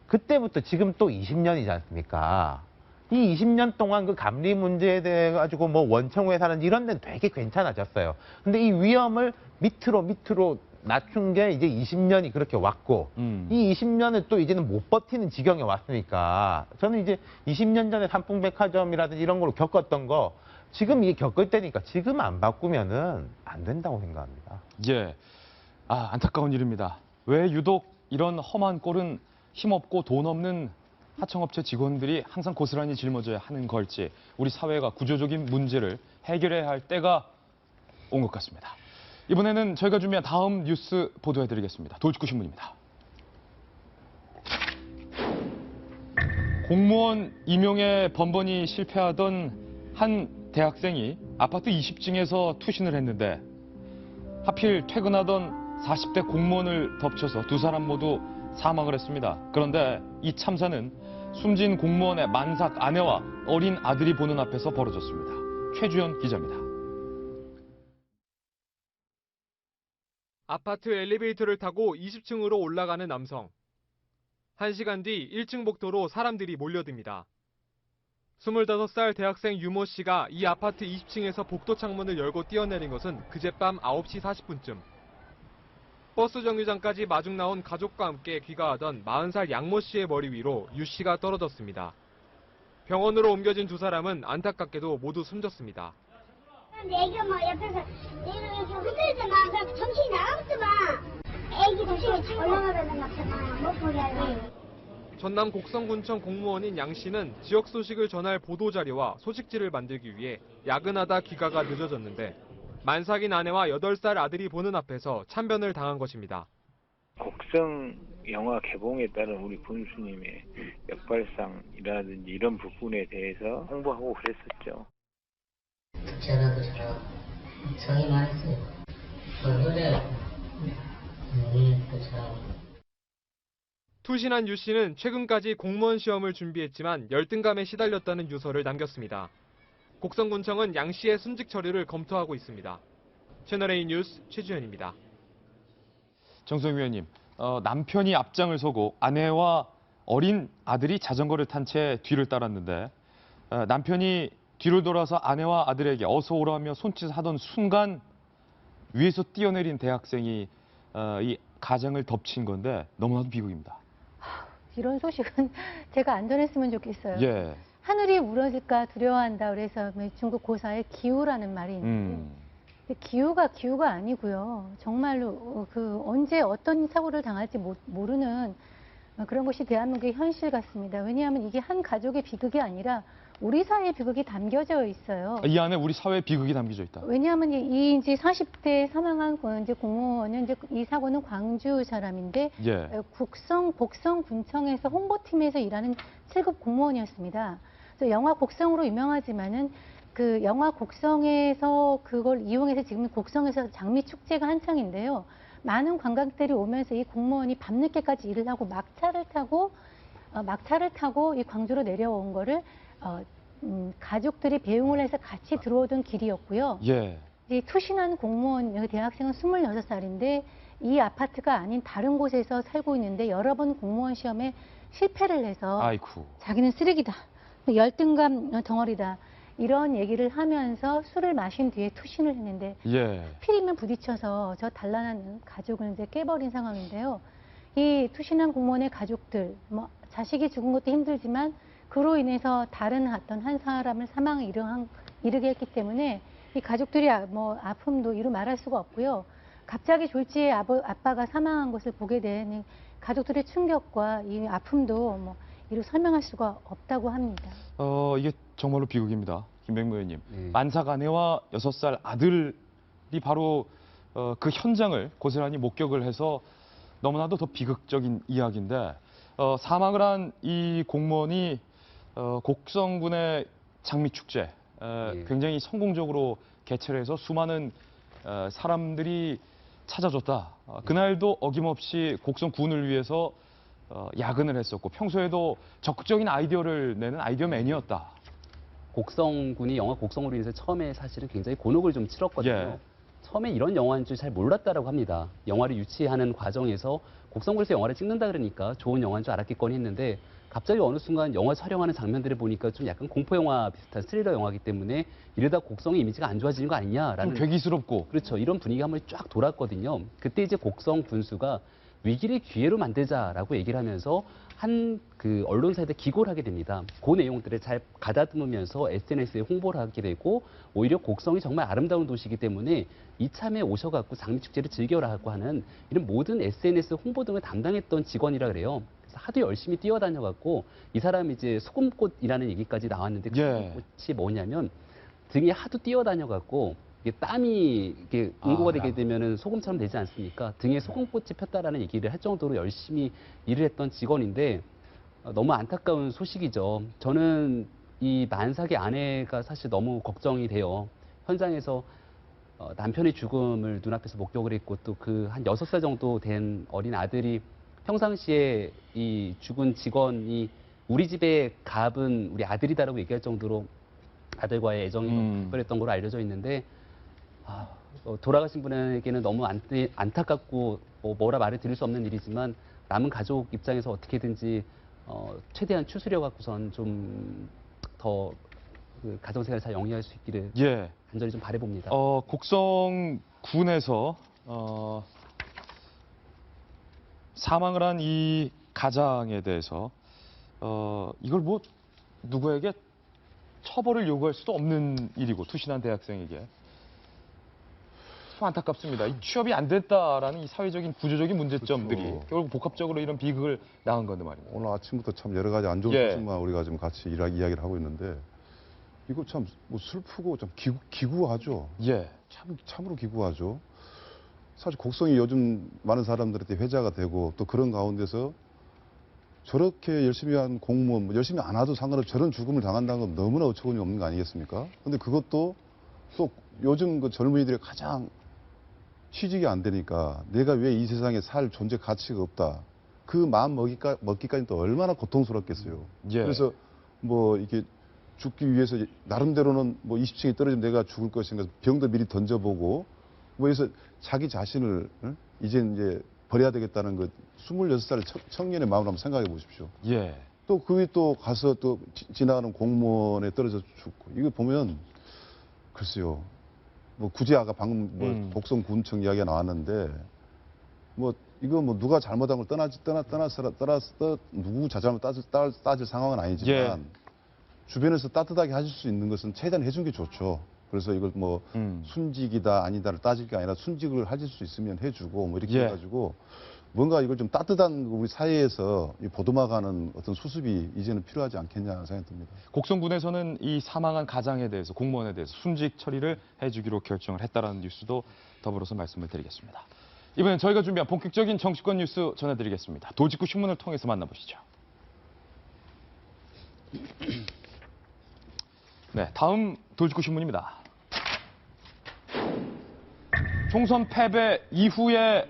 그때부터 지금 또 20년이지 않습니까? 이 20년 동안 그 감리 문제에 대해 가지고 뭐 원청회사는 이런 데는 되게 괜찮아졌어요. 근데 이 위험을 밑으로 낮춘 게 이제 20년이 그렇게 왔고 이 20년을 또 이제는 못 버티는 지경에 왔으니까 저는 이제 20년 전에 삼풍백화점이라든지 이런 걸로 겪었던 거 지금 이게 겪을 때니까 지금 안 바꾸면은 안 된다고 생각합니다. 안타까운 일입니다. 왜 유독 이런 험한 꼴은 힘없고 돈 없는 하청업체 직원들이 항상 고스란히 짊어져야 하는 걸지 우리 사회가 구조적인 문제를 해결해야 할 때가 온 것 같습니다. 이번에는 저희가 준비한 다음 뉴스 보도해드리겠습니다. 돌직구 신문입니다. 공무원 임용에 번번이 실패하던 한 대학생이 아파트 20층에서 투신을 했는데 하필 퇴근하던 40대 공무원을 덮쳐서 두 사람 모두 사망을 했습니다. 그런데 이 참사는 숨진 공무원의 만삭 아내와 어린 아들이 보는 앞에서 벌어졌습니다. 최주연 기자입니다. 아파트 엘리베이터를 타고 20층으로 올라가는 남성. 1시간 뒤 1층 복도로 사람들이 몰려듭니다. 25살 대학생 유모 씨가 이 아파트 20층에서 복도 창문을 열고 뛰어내린 것은 그젯밤 9시 40분쯤. 버스 정류장까지 마중 나온 가족과 함께 귀가하던 40살 양모 씨의 머리 위로 유 씨가 떨어졌습니다. 병원으로 옮겨진 두 사람은 안타깝게도 모두 숨졌습니다. 애기가 막 옆에서 이렇게 흔들더만 정신이 나갔더만 애기 도시에 올라가다는 것처럼 못 보게 하고. 전남 곡성군청 공무원인 양 씨는 지역 소식을 전할 보도자료와 소식지를 만들기 위해 야근하다 귀가가 늦어졌는데 만삭인 아내와 8살 아들이 보는 앞에서 참변을 당한 것입니다. 곡성 영화 개봉에 따른 우리 군수님의 역발상이라든지 이런 부분에 대해서 홍보하고 그랬었죠. 전화도 잘하고 성이 많았어요. 노래 또 잘하고. 투신한 유 씨는 최근까지 공무원 시험을 준비했지만 열등감에 시달렸다는 유서를 남겼습니다. 곡성군청은 양 씨의 순직 처리를 검토하고 있습니다. 채널A 뉴스 최주현입니다. 정성 위원님, 남편이 앞장을 서고 아내와 어린 아들이 자전거를 탄 채 뒤를 따랐는데 남편이 뒤를 돌아서 아내와 아들에게 어서 오라며 손짓하던 순간 위에서 뛰어내린 대학생이 이 가장을 덮친 건데 너무나도 비극입니다. 이런 소식은 제가 안 전했으면 좋겠어요. 예. 하늘이 무너질까 두려워한다. 그래서 중국 고사에 기우라는 말이 있는데 기우가 아니고요. 정말로 언제 어떤 사고를 당할지 모르는 그런 것이 대한민국의 현실 같습니다. 왜냐하면 이게 한 가족의 비극이 아니라 우리 사회의 비극이 담겨져 있어요. 이 안에 우리 사회의 비극이 담겨져 있다. 왜냐하면 이 이제 40대 사망한 이제 공무원은 이제 이 사고는 광주 사람인데 예. 복성군청에서 홍보팀에서 일하는 7급 공무원이었습니다. 그래서 영화 곡성으로 유명하지만은 그 영화 곡성에서 그걸 이용해서 지금 곡성에서 장미 축제가 한창인데요. 많은 관광객들이 오면서 이 공무원이 밤늦게까지 일을 하고 막차를 타고 이 광주로 내려온 거를 가족들이 배웅을 해서 같이 들어오던 길이었고요. 예. 이 투신한 공무원 대학생은 26살인데 이 아파트가 아닌 다른 곳에서 살고 있는데 여러 번 공무원 시험에 실패를 해서 아이쿠. 자기는 쓰레기다, 열등감 덩어리다 이런 얘기를 하면서 술을 마신 뒤에 투신을 했는데 예. 하필이면 부딪혀서 저 단란한 가족을 이제 깨버린 상황인데요. 이 투신한 공무원의 가족들, 자식이 죽은 것도 힘들지만 그로 인해서 다른 어떤 한 사람을 사망에 이르게 했기 때문에 이 가족들이 아픔도 이루 말할 수가 없고요. 갑자기 졸지에 아빠가 사망한 것을 보게 된 가족들의 충격과 이 아픔도 이루 설명할 수가 없다고 합니다. 이게 정말로 비극입니다. 김백모 의원님. 만삭 아내와 6살 아들이 바로 그 현장을 고스란히 목격을 해서 너무나도 더 비극적인 이야기인데 사망을 한 이 공무원이 곡성군의 장미축제 굉장히 성공적으로 개최를 해서 수많은 사람들이 찾아줬다. 그날도 어김없이 곡성군을 위해서 야근을 했었고 평소에도 적극적인 아이디어를 내는 아이디어맨이었다. 곡성군이 영화 곡성으로 인해서 처음에 사실은 굉장히 곤혹을 좀 치렀거든요. 예. 처음에 이런 영화인 줄 잘 몰랐다라고 합니다. 영화를 유치하는 과정에서 곡성군에서 영화를 찍는다 그러니까 좋은 영화인 줄 알았겠거니 했는데 갑자기 어느 순간 영화 촬영하는 장면들을 보니까 좀 약간 공포영화 비슷한 스릴러 영화이기 때문에 이러다 곡성의 이미지가 안 좋아지는 거 아니냐라는. 좀 괴기스럽고. 그렇죠. 이런 분위기가 한번 쫙 돌았거든요. 그때 이제 곡성 군수가 위기를 기회로 만들자라고 얘기를 하면서 한 그 언론사에다 기고를 하게 됩니다. 그 내용들을 잘 가다듬으면서 SNS에 홍보를 하게 되고 오히려 곡성이 정말 아름다운 도시이기 때문에 이참에 오셔갖고 장미축제를 즐겨라고 하는 이런 모든 SNS 홍보 등을 담당했던 직원이라 그래요. 그래서 하도 열심히 뛰어다녀갖고 이 사람이 이제 소금꽃이라는 얘기까지 나왔는데 그 소금꽃이 뭐냐면 등에 하도 뛰어다녀갖고 이게 땀이 이게 응고가 되게 되면은 소금처럼 되지 않습니까? 등에 소금꽃이 폈다라는 얘기를 할 정도로 열심히 일을 했던 직원인데 너무 안타까운 소식이죠. 저는 이 만삭의 아내가 사실 너무 걱정이 돼요. 현장에서 남편의 죽음을 눈앞에서 목격을 했고 또 그 한 6살 정도 된 어린 아들이 평상시에 이 죽은 직원이 우리 집의 갑은 우리 아들이다라고 얘기할 정도로 아들과의 애정이 특별했던 걸로 알려져 있는데 돌아가신 분에게는 너무 안타깝고 뭐라 말을 드릴 수 없는 일이지만 남은 가족 입장에서 어떻게든지 최대한 추스려 갖고선 좀 더 그 가정생활을 잘 영위할 수 있기를 간절히 좀 바라봅니다. 곡성군에서 사망을 한 이 가장에 대해서 이걸 뭐 누구에게 처벌을 요구할 수도 없는 일이고 투신한 대학생에게 참 안타깝습니다. 이 취업이 안 됐다라는 이 사회적인 구조적인 문제점들이 그렇죠. 결국 복합적으로 이런 비극을 낳은 건데 말입니다. 오늘 아침부터 참 여러 가지 안 좋은 소식만 우리가 지금 같이 이야기를 하고 있는데 이거 참 뭐 슬프고 좀 기구하죠. 참으로 기구하죠. 사실 곡성이 요즘 많은 사람들한테 회자가 되고 또 그런 가운데서 저렇게 열심히 한 공무원, 뭐 열심히 안 와도 상관없이 저런 죽음을 당한다는 건 너무나 어처구니 없는 거 아니겠습니까? 근데 그것도 또 요즘 그 젊은이들의 가장 취직이 안 되니까 내가 왜 이 세상에 살 존재 가치가 없다. 그 마음 먹기까지 또 얼마나 고통스럽겠어요. 그래서 뭐 이게 죽기 위해서 나름대로는 뭐 20층에 떨어지면 내가 죽을 것인가 병도 미리 던져보고 뭐 해서 자기 자신을 이제 버려야 되겠다는 그 26살 청년의 마음을 한번 생각해 보십시오. 또 그게 또 가서 또 지나가는 공무원에 떨어져 죽고 이거 보면 글쎄요. 뭐 굳이 아까 방금 뭐 곡성군청 이야기가 나왔는데 뭐 이거 뭐 누가 잘못한 걸 떠나서 누구 잘못 따질 상황은 아니지만 주변에서 따뜻하게 하실 수 있는 것은 최대한 해준 게 좋죠. 그래서 이걸 뭐 순직이다 아니다를 따질 게 아니라 순직을 하실 수 있으면 해주고 뭐 이렇게 해가지고 뭔가 이걸 좀 따뜻한 우리 사회에서 보듬어가는 어떤 수습이 이제는 필요하지 않겠냐 생각이 듭니다. 곡성군에서는 이 사망한 가장에 대해서 공무원에 대해서 순직 처리를 해주기로 결정을 했다라는 뉴스도 더불어서 말씀을 드리겠습니다. 이번엔 저희가 준비한 본격적인 정치권 뉴스 전해드리겠습니다. 도직구 신문을 통해서 만나보시죠. 네, 다음 도직구 신문입니다. 총선 패배 이후에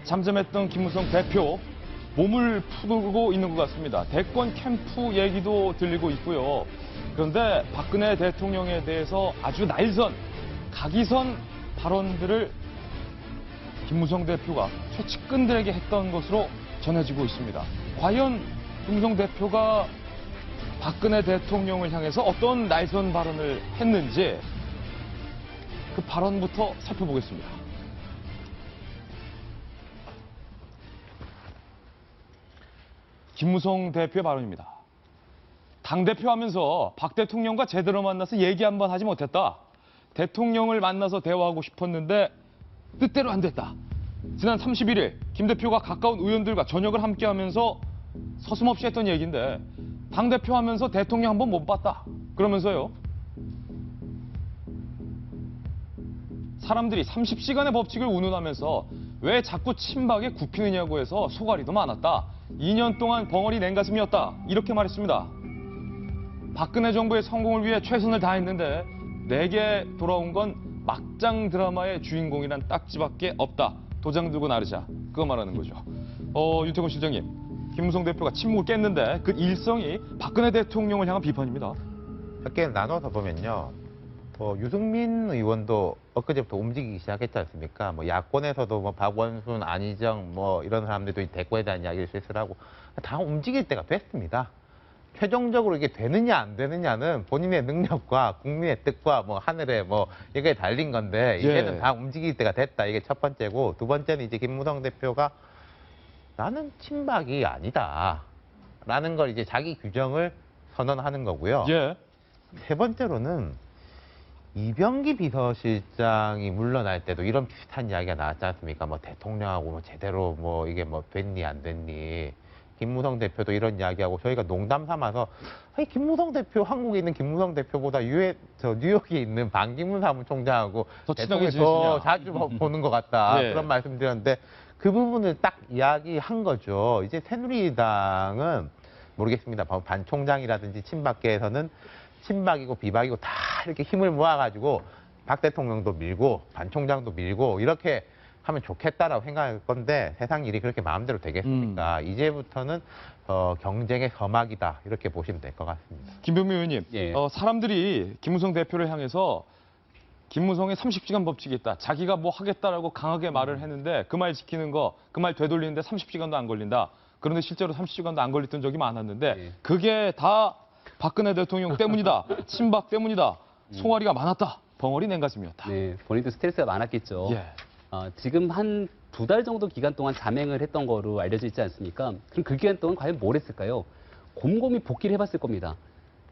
잠잠했던 김무성 대표 몸을 풀고 있는 것 같습니다. 대권 캠프 얘기도 들리고 있고요. 그런데 박근혜 대통령에 대해서 아주 날선, 각이선 발언들을 김무성 대표가 최측근들에게 했던 것으로 전해지고 있습니다. 과연 김무성 대표가 박근혜 대통령을 향해서 어떤 날선 발언을 했는지 그 발언부터 살펴보겠습니다. 김무성 대표의 발언입니다. 당대표 하면서 박 대통령과 제대로 만나서 얘기 한번 하지 못했다. 대통령을 만나서 대화하고 싶었는데 뜻대로 안 됐다. 지난 31일 김 대표가 가까운 의원들과 저녁을 함께 하면서 서슴없이 했던 얘기인데 당대표 하면서 대통령 한번 못 봤다. 그러면서요. 사람들이 30시간의 법칙을 운운하면서 왜 자꾸 친박에 굽히느냐고 해서 소가리도 많았다. 2년 동안 벙어리 냉가슴이었다. 이렇게 말했습니다. 박근혜 정부의 성공을 위해 최선을 다했는데 내게 돌아온 건 막장 드라마의 주인공이란 딱지밖에 없다. 도장 들고 나르자. 그거 말하는 거죠. 윤태곤 실장님. 김무성 대표가 침묵을 깼는데 그 일성이 박근혜 대통령을 향한 비판입니다. 밖에 나눠서 보면요. 유승민 의원도 엊그제부터 움직이기 시작했지 않습니까? 뭐 야권에서도 뭐 박원순, 안희정 뭐 이런 사람들도 대권에 대한 이야기를 실시를 하고 다 움직일 때가 됐습니다. 최종적으로 이게 되느냐 안 되느냐는 본인의 능력과 국민의 뜻과 뭐 하늘에 뭐 이게 달린 건데 이제는 다 움직일 때가 됐다. 이게 첫 번째고 두 번째는 이제 김무성 대표가 나는 친박이 아니다. 라는 걸 이제 자기 규정을 선언하는 거고요. 세 번째로는 이병기 비서실장이 물러날 때도 이런 비슷한 이야기가 나왔지 않습니까? 뭐 대통령하고 뭐 제대로 뭐 이게 뭐 됐니 안 됐니. 김무성 대표도 이런 이야기하고 저희가 농담 삼아서 아니, 김무성 대표 한국에 있는 김무성 대표보다 뉴욕에 있는 반기문 사무총장하고 대통령이 더 자주 보는 것 같다. 그런 말씀 드렸는데 그 부분을 딱 이야기한 거죠. 이제 새누리당은 모르겠습니다. 반 총장이라든지 친박계에서는 친박이고 비박이고 다 이렇게 힘을 모아가지고 박 대통령도 밀고 반 총장도 밀고 이렇게 하면 좋겠다라고 생각할 건데 세상 일이 그렇게 마음대로 되겠습니까? 이제부터는 경쟁의 서막이다 이렇게 보시면 될 것 같습니다. 김병민 의원님, 사람들이 김무성 대표를 향해서 김무성의 30시간 법칙이 있다. 자기가 뭐 하겠다라고 강하게 말을 했는데 그 말 지키는 거, 그 말 되돌리는데 30시간도 안 걸린다. 그런데 실제로 30시간도 안 걸렸던 적이 많았는데 그게 다 박근혜 대통령 때문이다. 친박 때문이다. 송아리가 많았다. 벙어리 냉가슴이었다. 네, 본인도 스트레스가 많았겠죠. 예. 지금 한 2달 정도 기간 동안 잠행을 했던 거로 알려져 있지 않습니까? 그럼 그 기간 동안 과연 뭘 했을까요? 곰곰이 복귀를 해봤을 겁니다.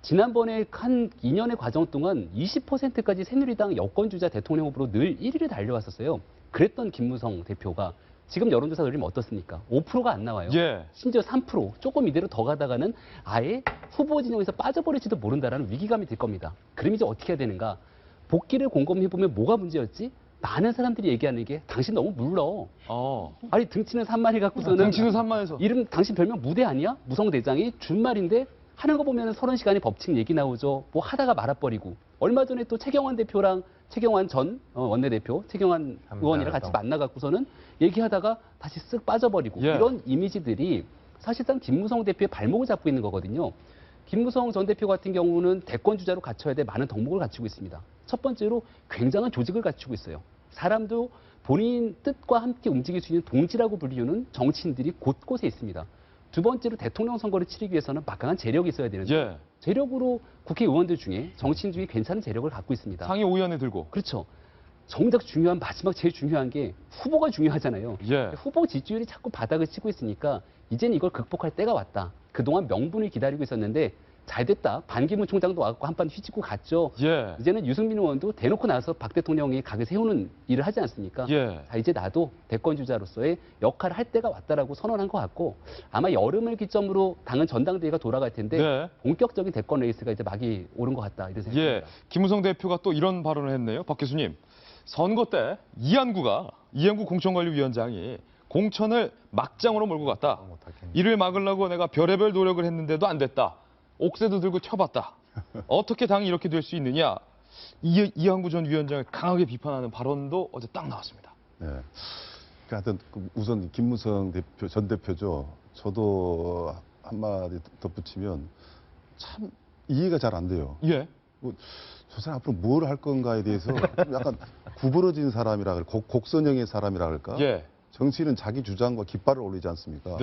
지난번에 한 2년의 과정 동안 20%까지 새누리당 여권주자 대통령 후보로 늘 1위를 달려왔었어요. 그랬던 김무성 대표가 지금 여론조사 돌리면 어떻습니까? 5%가 안 나와요. 예. 심지어 3%, 조금 이대로 더 가다가는 아예 후보 진영에서 빠져버릴지도 모른다라는 위기감이 들 겁니다. 그럼 이제 어떻게 해야 되는가? 복귀를 곰곰이 해보면 뭐가 문제였지? 많은 사람들이 얘기하는 게 당신 너무 물러. 아니 등치는 산만이 갖고서는 등치는 산만해서 이름 당신 별명 무대 아니야? 무성대장이 준말인데 하는 거 보면 30시간의 법칙 얘기 나오죠. 뭐 하다가 말아버리고 얼마 전에 또 최경환 대표랑 최경환 전 원내대표 최경환 의원이랑 같이 만나갖고서는 얘기하다가 다시 쓱 빠져버리고 이런 이미지들이 사실상 김무성 대표의 발목을 잡고 있는 거거든요. 김무성 전 대표 같은 경우는 대권 주자로 갖춰야 될 많은 덕목을 갖추고 있습니다. 첫 번째로 굉장한 조직을 갖추고 있어요. 사람도 본인 뜻과 함께 움직일 수 있는 동지라고 불리우는 정치인들이 곳곳에 있습니다. 두 번째로 대통령 선거를 치르기 위해서는 막강한 재력이 있어야 되는데 재력으로 국회의원들 중에 정치인 중에 괜찮은 재력을 갖고 있습니다. 상위 5위안에 들고. 그렇죠. 정작 중요한 마지막 제일 중요한 게 후보가 중요하잖아요. 후보 지지율이 자꾸 바닥을 치고 있으니까 이제는 이걸 극복할 때가 왔다. 그동안 명분을 기다리고 있었는데 잘 됐다. 반기문 총장도 와서 한판 휘짓고 갔죠. 이제는 유승민 의원도 대놓고 나서 박 대통령이 각을 세우는 일을 하지 않습니까? 자, 이제 나도 대권 주자로서의 역할을 할 때가 왔다라고 선언한 것 같고 아마 여름을 기점으로 당은 전당대회가 돌아갈 텐데 본격적인 대권 레이스가 이제 막이 오른 것 같다. 이런 생각입니다. 김무성 대표가 또 이런 발언을 했네요. 박 교수님. 선거 때 이한구 공천관리위원장이 공천을 막장으로 몰고 갔다. 이를 막으려고 내가 별의별 노력을 했는데도 안 됐다. 옥새도 들고 쳐봤다. 어떻게 당이 이렇게 될 수 있느냐. 이한구 전 위원장을 강하게 비판하는 발언도 어제 딱 나왔습니다. 네. 하여튼 우선 김무성 전 대표죠. 저도 한마디 덧붙이면 참 이해가 잘 안 돼요. 저 사람 앞으로 뭘 할 건가에 대해서 약간 구부러진 사람이라 그럴까, 곡선형의 사람이라 그럴까. 정치는 자기 주장과 깃발을 올리지 않습니까?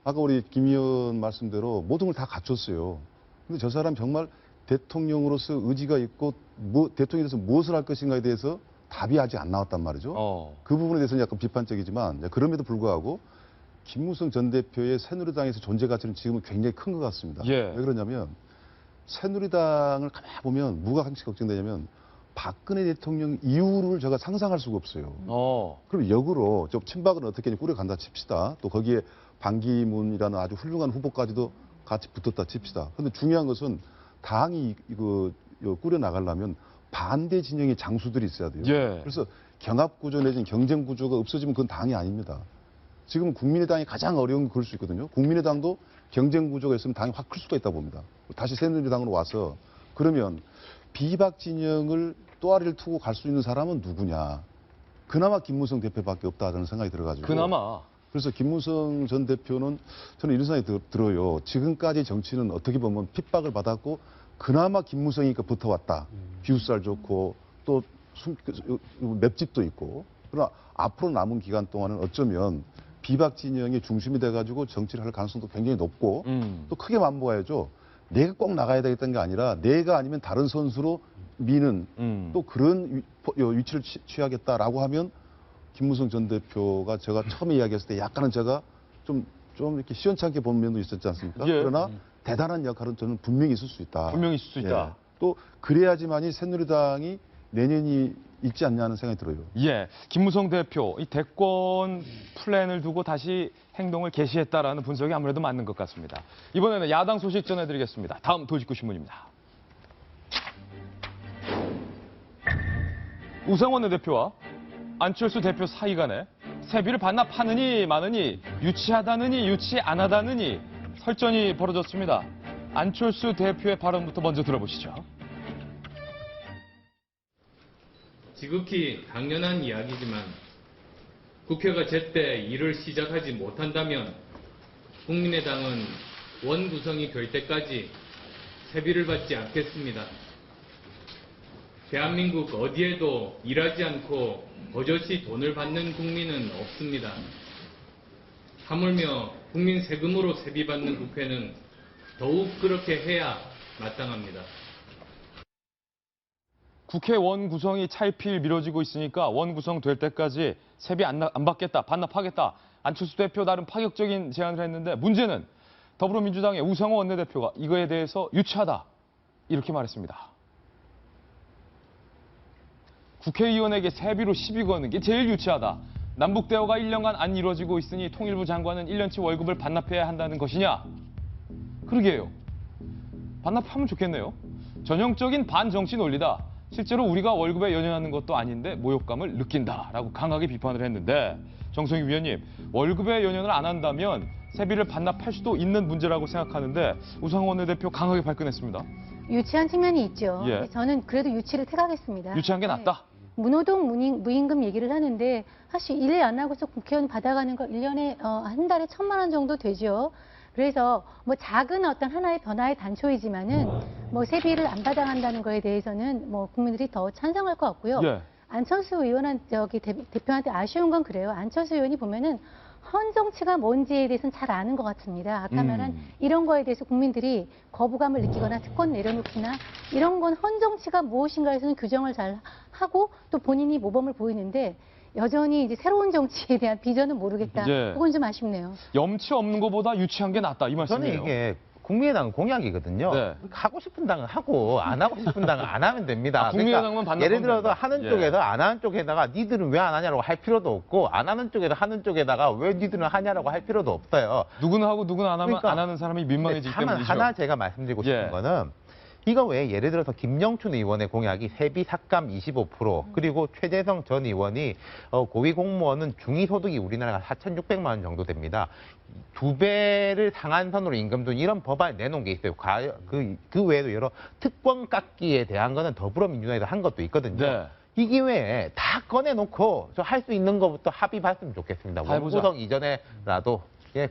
아까 우리 김 의원 말씀대로 모든 걸 다 갖췄어요. 근데 저 사람 정말 대통령으로서 의지가 있고 대통령이 돼서 무엇을 할 것인가에 대해서 답이 아직 안 나왔단 말이죠. 그 부분에 대해서는 약간 비판적이지만 그럼에도 불구하고 김무성 전 대표의 새누리당에서 존재 가치는 지금은 굉장히 큰 것 같습니다. 왜 그러냐면 새누리당을 가만히 보면 뭐가 항상 걱정되냐면 박근혜 대통령 이후를 제가 상상할 수가 없어요. 그럼 역으로 좀 친박은 어떻게 꾸려간다 칩시다. 또 거기에 반기문이라는 아주 훌륭한 후보까지도 같이 붙었다 칩시다. 그런데 중요한 것은 당이 이거 꾸려나가려면 반대 진영의 장수들이 있어야 돼요. 그래서 경합구조 내지는 경쟁구조가 없어지면 그건 당이 아닙니다. 지금 국민의당이 가장 어려운 게 그럴 수 있거든요. 국민의당도 경쟁구조가 있으면 당이 확 클 수도 있다고 봅니다. 다시 새누리당으로 와서 그러면 비박 진영을 또아리를 투고 갈 수 있는 사람은 누구냐. 그나마 김무성 대표밖에 없다는 생각이 들어가지고. 그나마. 그래서 김무성 전 대표는 저는 이런 생각이 들어요. 지금까지 정치는 어떻게 보면 핍박을 받았고 그나마 김무성이니까 붙어왔다. 비웃살 좋고 또 맵집도 있고. 그러나 앞으로 남은 기간 동안은 어쩌면 비박 진영의 중심이 돼가지고 정치를 할 가능성도 굉장히 높고 또 크게 만보아야죠. 내가 꼭 나가야 되겠다는 게 아니라 내가 아니면 다른 선수로 미는 또 그런 위치를 취하겠다라고 하면 김무성 전 대표가 제가 처음에 이야기했을 때 약간은 제가 좀 이렇게 시원찮게 본 면도 있었지 않습니까? 그러나 대단한 역할은 저는 분명히 있을 수 있다. 분명히 있을 수 있다. 또 그래야지만이 새누리당이 내년이 있지 않냐는 생각이 들어요. 김무성 대표 이 대권 플랜을 두고 다시 행동을 개시했다라는 분석이 아무래도 맞는 것 같습니다. 이번에는 야당 소식 전해드리겠습니다. 다음 도직구 신문입니다. 우상원 대표와 안철수 대표 사이 간에 세비를 반납하느니 마느니 유치하다느니 유치 안 하다느니 설전이 벌어졌습니다. 안철수 대표의 발언부터 먼저 들어보시죠. 지극히 당연한 이야기지만 국회가 제때 일을 시작하지 못한다면 국민의당은 원구성이 될 때까지 세비를 받지 않겠습니다. 대한민국 어디에도 일하지 않고 버젓이 돈을 받는 국민은 없습니다. 하물며 국민 세금으로 세비받는 국회는 더욱 그렇게 해야 마땅합니다. 국회 원 구성이 차일피일 미뤄지고 있으니까 원 구성 될 때까지 세비 안 받겠다, 반납하겠다. 안철수 대표 나름 파격적인 제안을 했는데 문제는 더불어민주당의 우상호 원내대표가 이거에 대해서 유치하다 이렇게 말했습니다. 국회의원에게 세비로 시비 거는 게 제일 유치하다. 남북 대화가 1년간 안 이루어지고 있으니 통일부 장관은 1년치 월급을 반납해야 한다는 것이냐? 그러게요. 반납하면 좋겠네요. 전형적인 반정치 논리다. 실제로 우리가 월급에 연연하는 것도 아닌데 모욕감을 느낀다라고 강하게 비판을 했는데 정성희 위원님, 월급에 연연을 안 한다면 세비를 반납할 수도 있는 문제라고 생각하는데 우상호 원내대표 강하게 발끈했습니다. 유치한 측면이 있죠. 예. 저는 그래도 유치를 택하겠습니다. 유치한 게 낫다? 무노동 무임금 얘기를 하는데 사실 일 안 하고서 국회의원 받아가는 거 1년에 한 달에 1,000만 원 정도 되죠. 그래서 뭐 작은 어떤 하나의 변화의 단초이지만은 뭐 세비를 안 받아간다는 거에 대해서는 뭐 국민들이 더 찬성할 것 같고요. 예. 안철수 의원한 대표한테 아쉬운 건 그래요. 안철수 의원이 보면은 헌 정치가 뭔지에 대해서는 잘 아는 것 같습니다. 아까 말한 이런 거에 대해서 국민들이 거부감을 느끼거나 특권 내려놓기나 이런 건 헌 정치가 무엇인가에서는 규정을 잘 하고 또 본인이 모범을 보이는데 여전히 이제 새로운 정치에 대한 비전은 모르겠다. 예. 그건 좀 아쉽네요. 염치 없는 것보다 유치한 게 낫다 이 말씀이에요. 저는 이게 국민의당 공약이거든요. 네. 하고 싶은 당은 하고 안 하고 싶은 당은 안 하면 됩니다. 국민의당만 반납하면 예를 들어서 된다. 하는 예. 쪽에서 안 하는 쪽에다가 니들은 왜 안 하냐고 할 필요도 없고 안 하는 쪽에서 하는 쪽에다가 왜 니들은 하냐라고 할 필요도 없어요. 누구는 하고 누구는 안 하면 그러니까, 안 하는 사람이 민망해지기 다만 때문이죠. 하나 제가 말씀드리고 싶은 예. 거는 이거 외에 예를 들어서 김영춘 의원의 공약이 세비 삭감 25% 그리고 최재성 전 의원이 고위공무원은 중위소득이 우리나라가 4,600만 원 정도 됩니다. 2배를 상한선으로 임금 둔 이런 법안을 내놓은 게 있어요. 그 외에도 여러 특권 깎기에 대한 거는 더불어민주당에서 한 것도 있거든요. 네. 이 기회에 다 꺼내놓고 저 할 수 있는 것부터 합의 봤으면 좋겠습니다. 원구성 이전에라도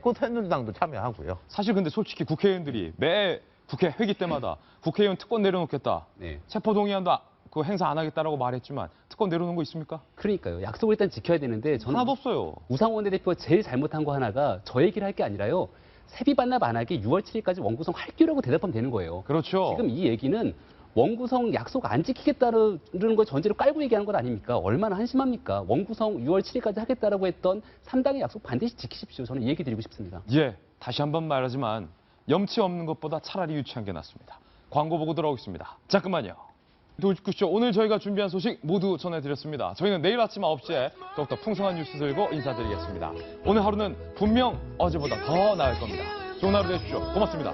꼭 새누리당도 참여하고요. 사실 근데 솔직히 국회의원들이 매 국회 회기 때마다 국회의원 특권 내려놓겠다. 네. 체포동의안도 그 행사 안 하겠다라고 말했지만 특권 내려놓은 거 있습니까? 그러니까요. 약속을 일단 지켜야 되는데 저는 하나도 없어요. 우상호 원내대표가 제일 잘못한 거 하나가 저 얘기를 할 게 아니라요. 세비 반납 안 하기 6월 7일까지 원구성 할게요라고 대답하면 되는 거예요. 그렇죠. 지금 이 얘기는 원구성 약속 안 지키겠다는 걸 전제로 깔고 얘기하는 것 아닙니까? 얼마나 한심합니까? 원구성 6월 7일까지 하겠다라고 했던 3당의 약속 반드시 지키십시오. 저는 이 얘기 드리고 싶습니다. 예, 다시 한번 말하지만 염치 없는 것보다 차라리 유치한 게 낫습니다. 광고 보고 돌아오겠습니다. 잠깐만요. 도시쿠쇼 오늘 저희가 준비한 소식 모두 전해드렸습니다. 저희는 내일 아침 9시에 더욱더 풍성한 뉴스 들고 인사드리겠습니다. 오늘 하루는 분명 어제보다 더 나을 겁니다. 좋은 하루 되십시오. 고맙습니다.